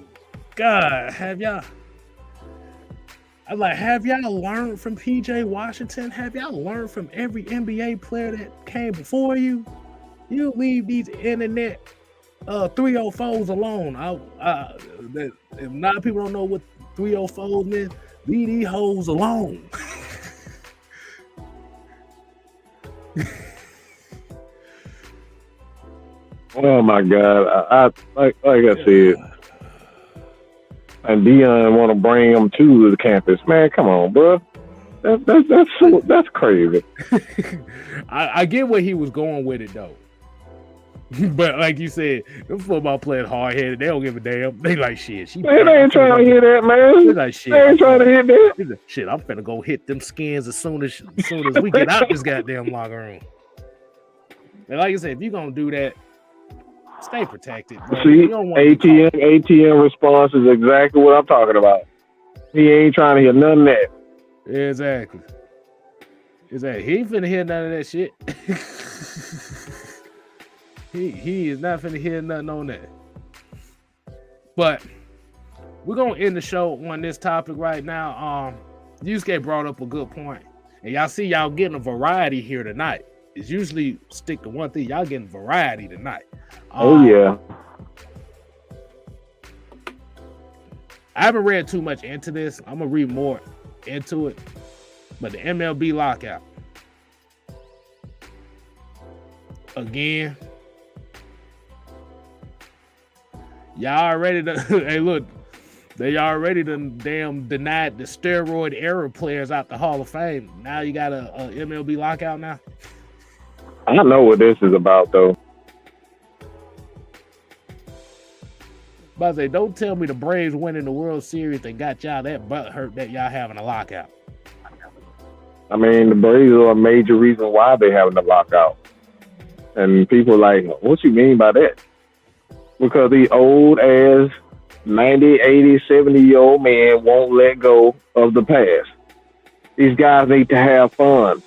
God, have y'all learned from PJ Washington? Have y'all learned from every NBA player that came before you? You leave these internet 304s alone. If not people don't know what 304s mean, leave these hoes alone. Oh my God! I like I said, and Dion want to bring them to the campus. Man, come on, bro. That's crazy. I get where he was going with it though. But like you said, the football players hard headed. They don't give a damn. They like shit. They ain't trying to hear that, man. They like shit. They ain't trying to hear that. Like, shit, I'm finna go hit them skins as soon as we get out this goddamn locker room. And like I said, if you gonna do that, stay protected. Bro. See, ATM response is exactly what I'm talking about. He ain't trying to hear none of that. Exactly. He ain't finna hear none of that shit. He is not finna hear nothing on that. But we're gonna end the show on this topic right now. Yusuke brought up a good point, and y'all see y'all getting a variety here tonight. It's usually stick to one thing. Y'all getting variety tonight. Oh yeah. I haven't read too much into this. I'm gonna read more into it. But the MLB lockout. Again. Y'all already done, hey look, they already done damn denied the steroid era players out the Hall of Fame. Now you got a MLB lockout now? I know what this is about though. But say, don't tell me the Braves winning the World Series that got y'all that butt hurt that y'all having a lockout. I mean, the Braves are a major reason why they having a lockout. And people are like, what you mean by that? Because the old ass 90, 80, 70-year-old man won't let go of the past. These guys need to have fun.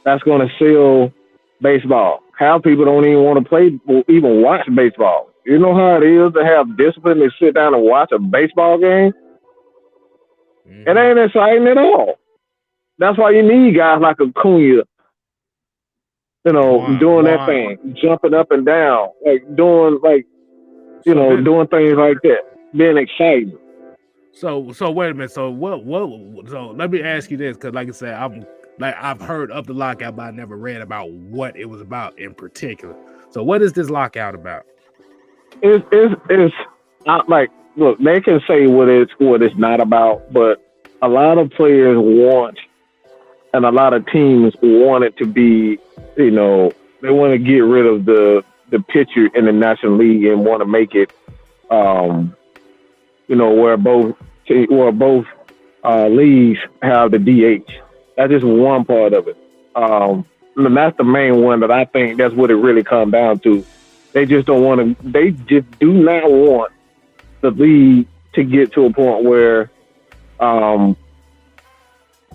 That's going to sell baseball. Half people don't even want to play or even watch baseball. You know how it is to have discipline to sit down and watch a baseball game? Mm-hmm. It ain't exciting at all. That's why you need guys like Acuna, doing that thing, jumping up and down, doing doing things like that, being exciting. So wait a minute. So what? So let me ask you this, because like I said, I've heard of the lockout, but I never read about what it was about in particular. So what is this lockout about? It's not like, look, they can say what it's not about, but a lot of players want, and a lot of teams want it to be, they want to get rid of the pitcher in the National League and want to make it, where both leagues have the DH. That's just one part of it. And that's the main one that I think that's what it really comes down to. They just don't want to. They just do not want the league to get to a point where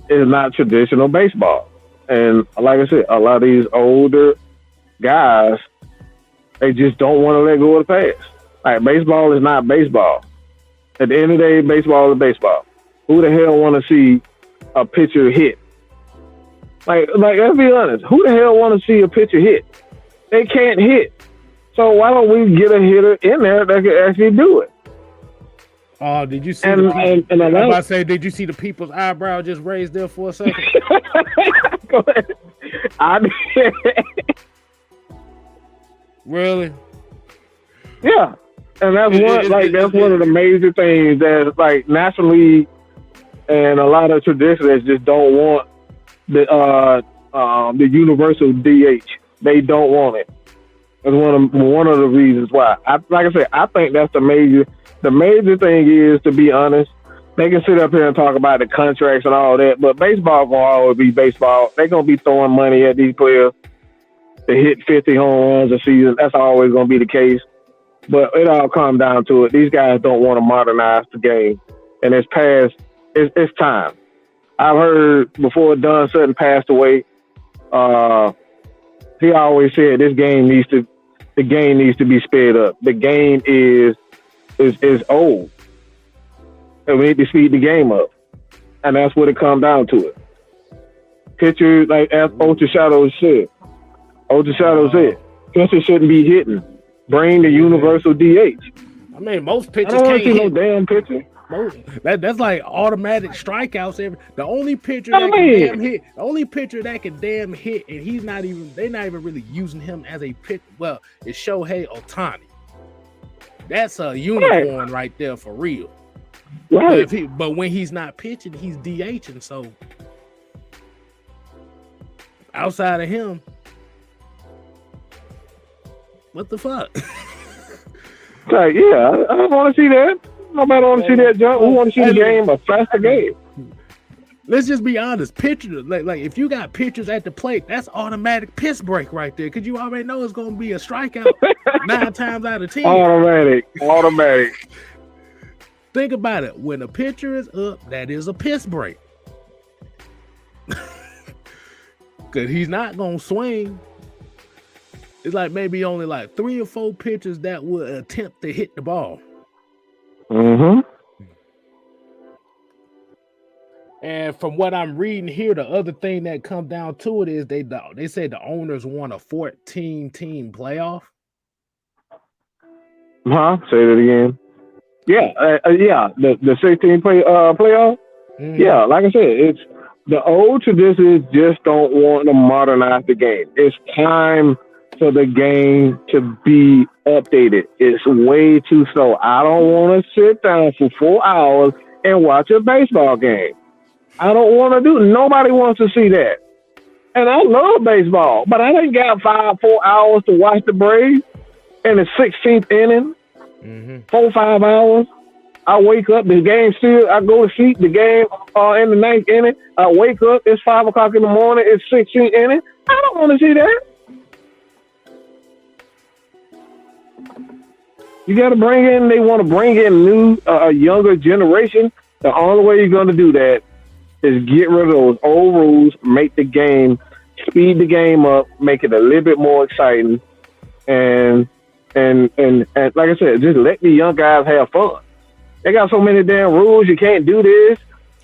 it's not traditional baseball. And like I said, a lot of these older guys, they just don't want to let go of the past. Like, baseball is not baseball. At the end of the day, baseball is baseball. Who the hell want to see a pitcher hit? Like, let's be honest. Who the hell want to see a pitcher hit? They can't hit. So why don't we get a hitter in there that can actually do it? Oh, did you see the people? I'm about to say, did you see the people's eyebrow just raised there for a second? Go ahead. I did. Really? Yeah. And that's one of the major things that like National League and a lot of traditionalists just don't want the universal DH. They don't want it. That's one of the reasons why. Like I said, I think that's the major thing is, to be honest, they can sit up here and talk about the contracts and all that, but baseball gonna always be baseball. They're gonna be throwing money at these players to hit 50 home runs a season. That's always gonna be the case. But it all comes down to it. These guys don't want to modernize the game, and it's time. I've heard before Don Sutton passed away. He always said the game needs to be sped up. The game is old, and we need to speed the game up, and that's what it comes down to. It. Pitchers, like as Ultra Shadows said, pitchers shouldn't be hitting. Bring the universal DH. I mean, most pitchers can't hit. No damn pitcher. That's like automatic strikeouts. The only pitcher that can damn hit, and they're not even really using him as a pitcher. Well, it's Shohei Ohtani. That's a unicorn right there for real. Right. But when he's not pitching, he's DHing. So outside of him, what the fuck? Like, yeah, I don't want to see that. Nobody want to see that jump. We want to see the game, a faster game. Let's just be honest. Pitchers, like if you got pitchers at the plate, that's automatic piss break right there, because you already know it's going to be a strikeout 9 times out of 10. Automatic. Think about it. When a pitcher is up, that is a piss break. Because he's not going to swing. It's like maybe only like 3 or 4 pitchers that would attempt to hit the ball. Mm-hmm. And from what I'm reading here, the other thing that comes down to it is they said the owners want a 14-team playoff. Huh? Say that again. Yeah, the 16 playoff. Mm-hmm. Yeah, like I said, it's the old traditions just don't want to modernize the game. It's time for the game to be updated. It's way too slow. I don't want to sit down for 4 hours and watch a baseball game. I don't want to nobody wants to see that. And I love baseball, but I didn't got 4 hours to watch the Braves in the 16th inning. 4-5 hours. I wake up, the game still, I go to sleep, the game in the 9th inning. I wake up, it's 5 o'clock in the morning, it's 16th inning. I don't want to see that. You got to they want to bring in a younger generation. The only way you're going to do that is get rid of those old rules, make the game, speed the game up, make it a little bit more exciting. And like I said, just let the young guys have fun. They got so many damn rules. You can't do this.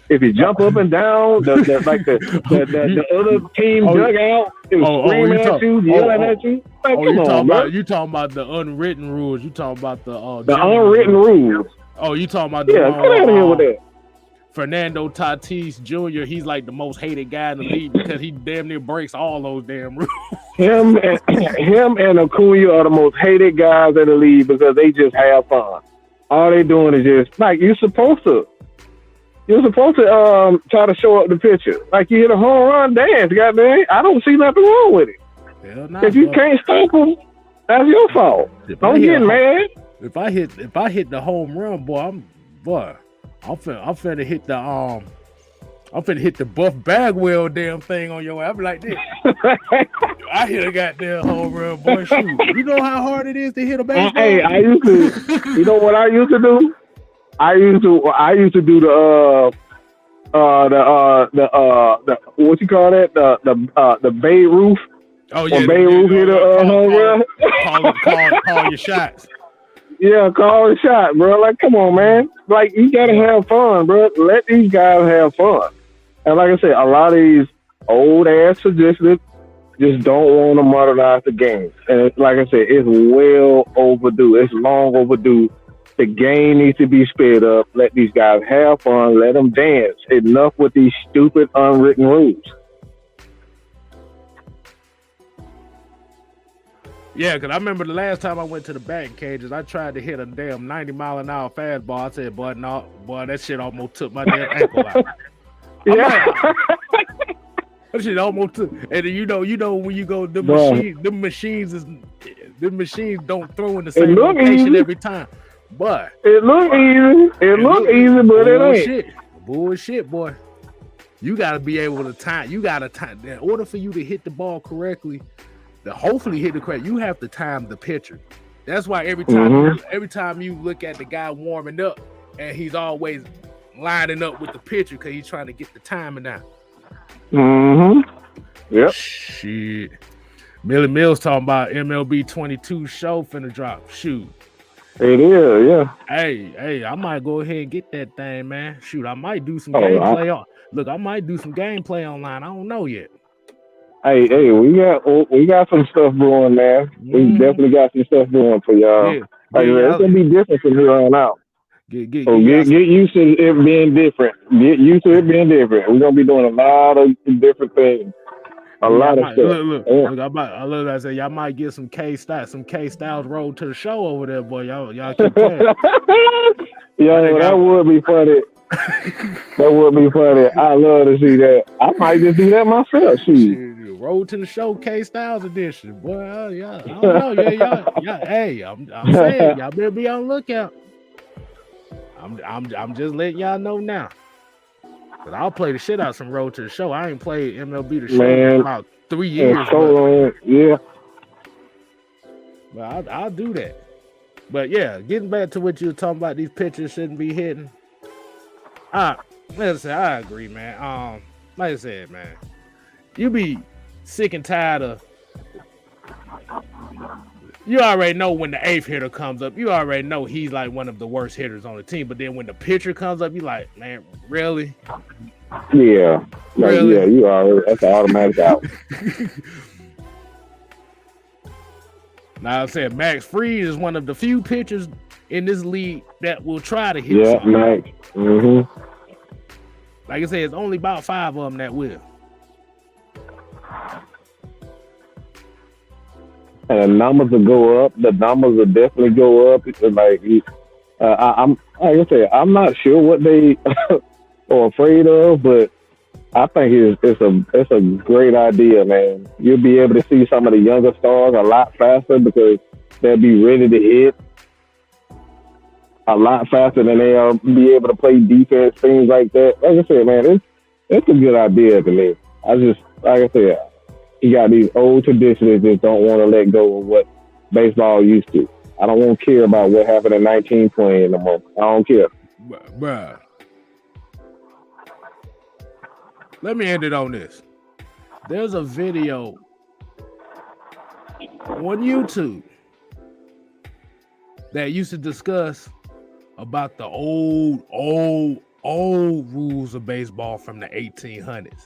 If you jump up and down, the other team dugout is screaming at you, yelling at you. Like, you talking about the unwritten rules. You talking about the unwritten rules. Oh, you talking about the get out of here with that. Fernando Tatis Jr. He's like the most hated guy in the league because he damn near breaks all those damn rules. Him and Acuna are the most hated guys in the league because they just have fun. All they doing is just like you're supposed to try to show up the pitcher. Like you hit a home run dance, goddamn. I don't see nothing wrong with it. If you can't stop them, that's your fault. Don't get mad. If I hit the home run, I'm finna hit the Buff Bagwell damn thing on your ass. I be like this. I hit a goddamn home run, boy. Shoot. You know how hard it is to hit a baseball? Hey, I used to. You know what I used to do? I used to do the what you call that? The Bay Roof. Oh yeah, Bay Roof hit a home run. Call your shots. Yeah, call the shot, bro. Like, come on, man. Like, you gotta have fun, bro. Let these guys have fun. And like I said, a lot of these old ass traditions just don't want to modernize the game. And like I said, it's well overdue. It's long overdue. The game needs to be sped up. Let these guys have fun. Let them dance. Enough with these stupid unwritten rules. Yeah, because I remember the last time I went to the batting cages, I tried to hit a damn 90-mile-an-hour fastball. I said, boy, no, boy, that shit almost took my damn ankle out. Yeah. That shit almost took. And you know when you go, the machines don't throw in the same location easy every time. But it look easy. It look easy, but it ain't. Bullshit, boy. You got to be able to time. You got to time. In order for you to hit the ball correctly, to hopefully hit the correct, you have to time the pitcher. That's why every time you look at the guy warming up, and he's always lining up with the pitcher because he's trying to get the timing down. Yep. Shit. Millie Mills talking about MLB 22 show finna drop. Shoot. It is, yeah. Hey, I might go ahead and get that thing, man. Shoot, I might do some gameplay on. Look, I might do some gameplay online. I don't know yet. Hey, we got some stuff going, man. We definitely got some stuff going for y'all. Yeah, it's gonna be different from here on out. Get used to it being different. Get used to it being different. We're gonna be doing a lot of different things. A lot of stuff. Look, I love that. I say y'all might get some K Styles road to the show over there, boy. Y'all keep playing. That would be funny. That would be funny. I love to see that. I might just do that myself. Road to the show, K Styles edition. Boy, I don't know. Yeah. Hey, I'm saying y'all better be on the lookout. I'm just letting y'all know now. But I'll play the shit out some road to the show. I ain't played MLB the show in about 3 years. Yeah. But I'll do that. But yeah, getting back to what you were talking about, these pitchers shouldn't be hitting. Like I said, I agree, man. Like I said, man, you be sick and tired of. You already know when the 8th hitter comes up, you already know he's like one of the worst hitters on the team. But then when the pitcher comes up, you like, man, really? Yeah. Really? Yeah, you already, that's an automatic out. Now I said Max Fried is one of the few pitchers in this league that will try to hit. Yeah, Max. Like I said, it's only about 5 of them that will. And the numbers will go up. The numbers will definitely go up. Like I'm not sure what they are afraid of, but I think it's a great idea, man. You'll be able to see some of the younger stars a lot faster because they'll be ready to hit a lot faster than they'll be able to play defense, things like that. Like I said, man, it's a good idea to me. Like I said, you got these old traditions that don't want to let go of what baseball used to. I don't want to care about what happened in 1920 anymore. I don't care. Bruh. Let me end it on this. There's a video on YouTube that used to discuss about the old rules of baseball from the 1800s.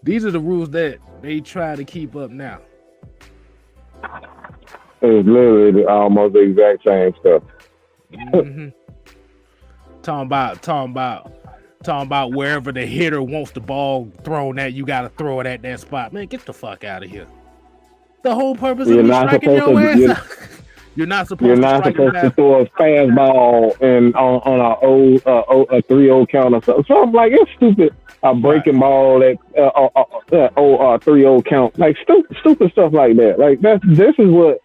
These are the rules that they try to keep up now. It's literally almost the exact same stuff. Talking about wherever the hitter wants the ball thrown at, you got to throw it at that spot. Man, get the fuck out of here. The whole purpose of striking your ass out. You're not supposed to throw a fastball and on a 3-0 count or something. So I'm like, it's stupid. A breaking ball at 3-0 count, like stupid stuff like that. Like this is what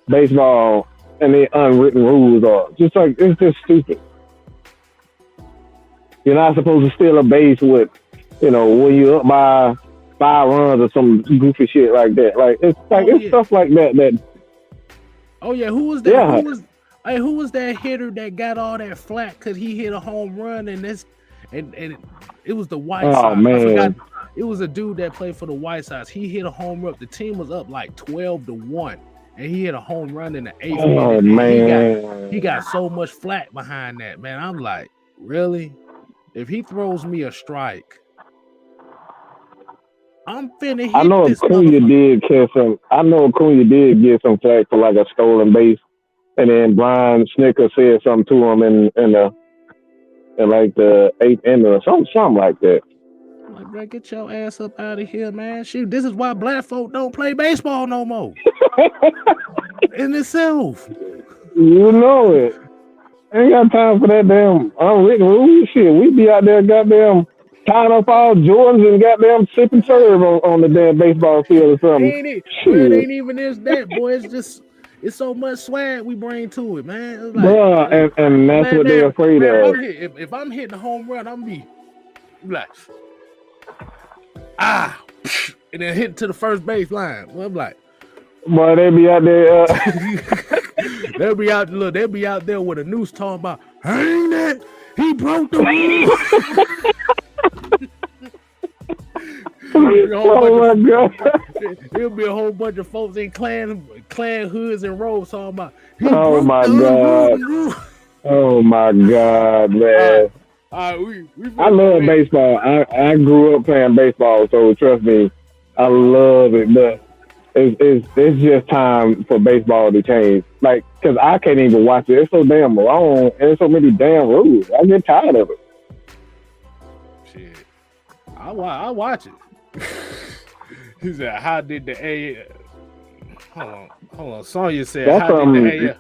baseball and the unwritten rules are. Just like it's just stupid. You're not supposed to steal a base with, when you're up by 5 runs or some goofy shit like that. Like it's stuff like that. Oh yeah, who was that? Yeah. Who was that hitter that got all that flack because he hit a home run and it was the White Sox. Oh man, I forgot. It was a dude that played for the White Sox. He hit a home run. The team was up like 12-1, and he hit a home run in the 8th minute. Oh man, he got so much flack behind that. Man, I'm like, really? If he throws me a strike I'm finna I hit know this Acuna motherfucker. did catch some. I know Acuna did get some flack for like a stolen base, and then Brian Snicker said something to him in like the eighth inning or something like that. I'm like, bro, get your ass up out of here, man. Shoot, this is why black folk don't play baseball no more. In itself. You know it. Ain't got time for that damn unwritten rules. Shit, we be out there goddamn tying up all Jordans and goddamn sipping serve on the damn baseball field or something. Ain't it? Bro, it Shit. ain't even this that, boy. It's just it's so much swag we bring to it, man. It's like, Bruh, and that's man, what they're man, afraid man. of. If I'm hitting a home run, I'm be like, and then hit to the first base line. Well, I'm like, Boy, they be out there. they'll be out. Look, they'll be out there with a noose talking about, hang that. He broke the rule. Oh my God. There'll be a whole bunch of folks in clan hoods and robes talking about. Oh my God. Oh my God, man. I love baseball. I grew up playing baseball, so trust me, I love it. But it's just time for baseball to change. Like, cause I can't even watch it. It's so damn long and there's so many damn rules. I get tired of it. Shit, I watch it. He said, "How did the A?" Hold on. Sonya said, That's "How did the AL?"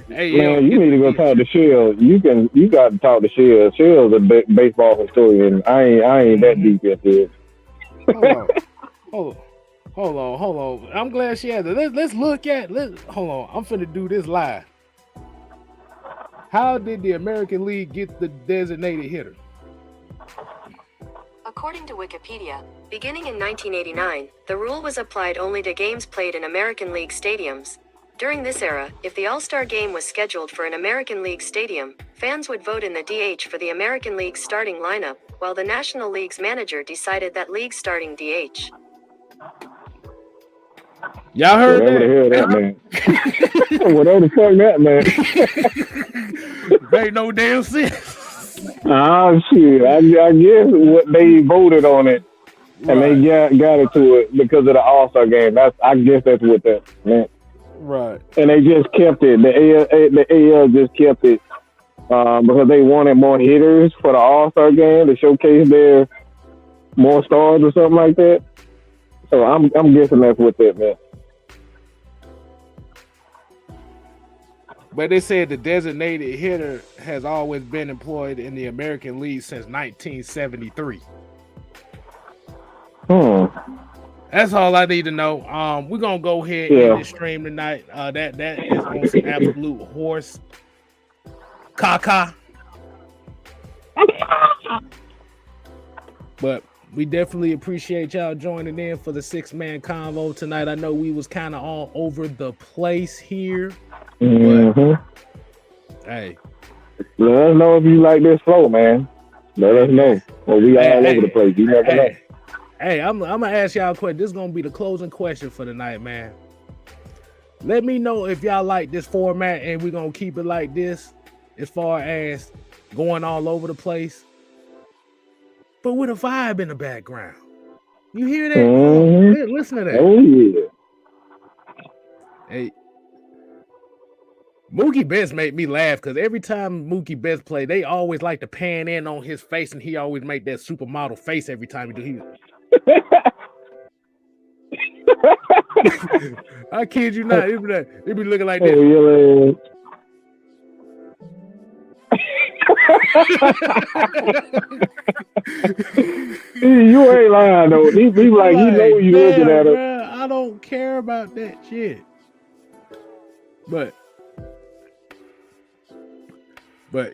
Man, you need to go talk to Shell. You got to talk to Shell. Shell's a baseball historian. I ain't that deep into it. Hold on. I'm glad she had it. Let's look at. Hold on. I'm finna do this live. How did the American League get the designated hitter? According to Wikipedia, beginning in 1989, the rule was applied only to games played in American League stadiums. During this era, if the All-Star game was scheduled for an American League stadium, fans would vote in the DH for the American League's starting lineup, while the National League's manager decided that league's starting DH. Y'all heard that, man? Whatever the fuck that, man. Made no damn sense. Shit. I guess what they voted on it, and they got it to it because of the All-Star game. I guess that's what that meant. Right. And they just kept it. The AL just kept it because they wanted more hitters for the All-Star game to showcase their more stars or something like that. So I'm guessing that's what that meant. But they said the designated hitter has always been employed in the American League since 1973. That's all I need to know. We're gonna go ahead and end this stream tonight. That is on some absolute horse caca. But we definitely appreciate y'all joining in for the 6-man convo tonight. I know we was kind of all over the place here. But, hey, let us know if you like this flow, man. Let us know. Well, we all over the place. You never know. Hey, I'm gonna ask y'all a question. This is gonna be the closing question for the night, man. Let me know if y'all like this format, and we're gonna keep it like this, as far as going all over the place, but with a vibe in the background. You hear that? Listen to that. Oh yeah. Hey, Mookie Betts made me laugh because every time Mookie Betts play, they always like to pan in on his face, and he always make that supermodel face every time he do. I kid you not. It be looking like this. You ain't lying though. He be like, you know you looking at it. I don't care about that shit. But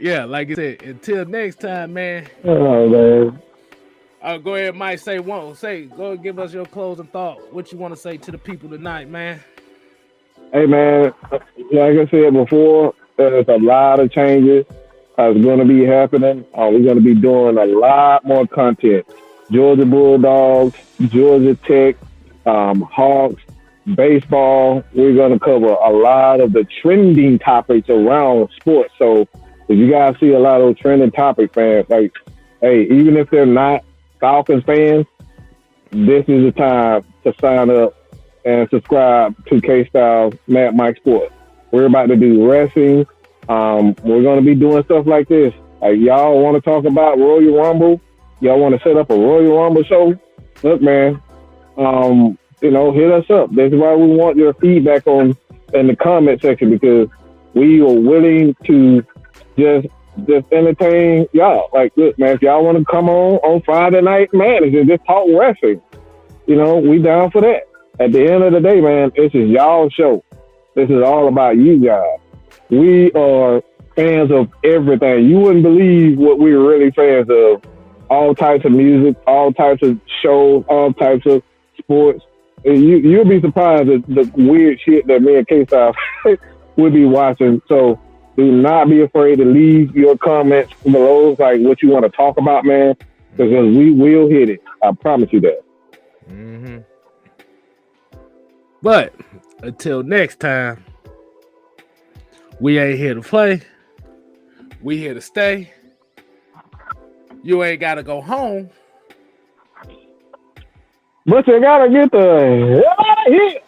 yeah, like I said, until next time, man. Oh man. Go ahead, Mike. Go ahead, give us your closing thought. What you want to say to the people tonight, man? Hey man, like I said before, there's a lot of changes that's going to be happening. We're going to be doing a lot more content. Georgia Bulldogs, Georgia Tech, Hawks, baseball. We're going to cover a lot of the trending topics around sports. So if you guys see a lot of those trending topics, man, like, hey, even if they're not Falcons fans, this is the time to sign up and subscribe to K Style Mad Mike Sports. We're about to do wrestling. We're going to be doing stuff like this. Like, y'all want to talk about Royal Rumble? Y'all want to set up a Royal Rumble show? Look, man, hit us up. That's why we want your feedback in the comment section, because we are willing to just entertain y'all. Like, look, man, if y'all want to come on Friday night, man, and just talk wrestling, we down for that. At the end of the day, man, this is y'all show. This is all about you guys. We are fans of everything. You wouldn't believe what we're really fans of. All types of music, all types of shows, all types of sports. You'll be surprised at the weird shit that me and K-Style would be watching. So do not be afraid to leave your comments below, like what you want to talk about, man, because we will hit it. I promise you that. Mm-hmm. But until next time, we ain't here to play. We here to stay. You ain't got to go home. But you got to get the hell out of here.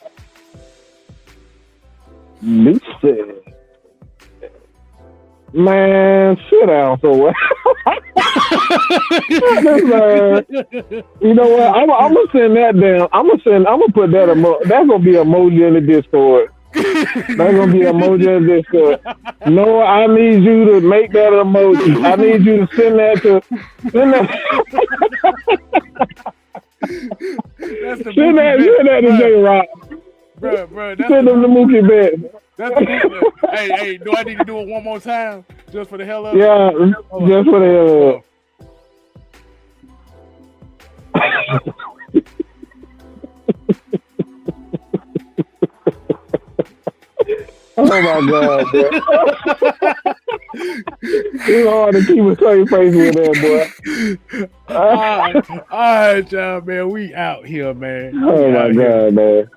Listen. Man, sit down somewhere. You know what? I'm gonna send that down. I'm gonna put that that's gonna be emoji in the Discord. That's gonna be emoji in the Discord. No, I need you to make that emoji. I need you to send that to send that to J Rock. Bro, send them the Mookie Betts. Hey, do I need to do it one more time? Just for the hell of it? Yeah, just for the hell of it. Oh my God, boy. It's hard to keep a straight face with that, boy. All right, y'all, man. We out here, man. Oh my God, man.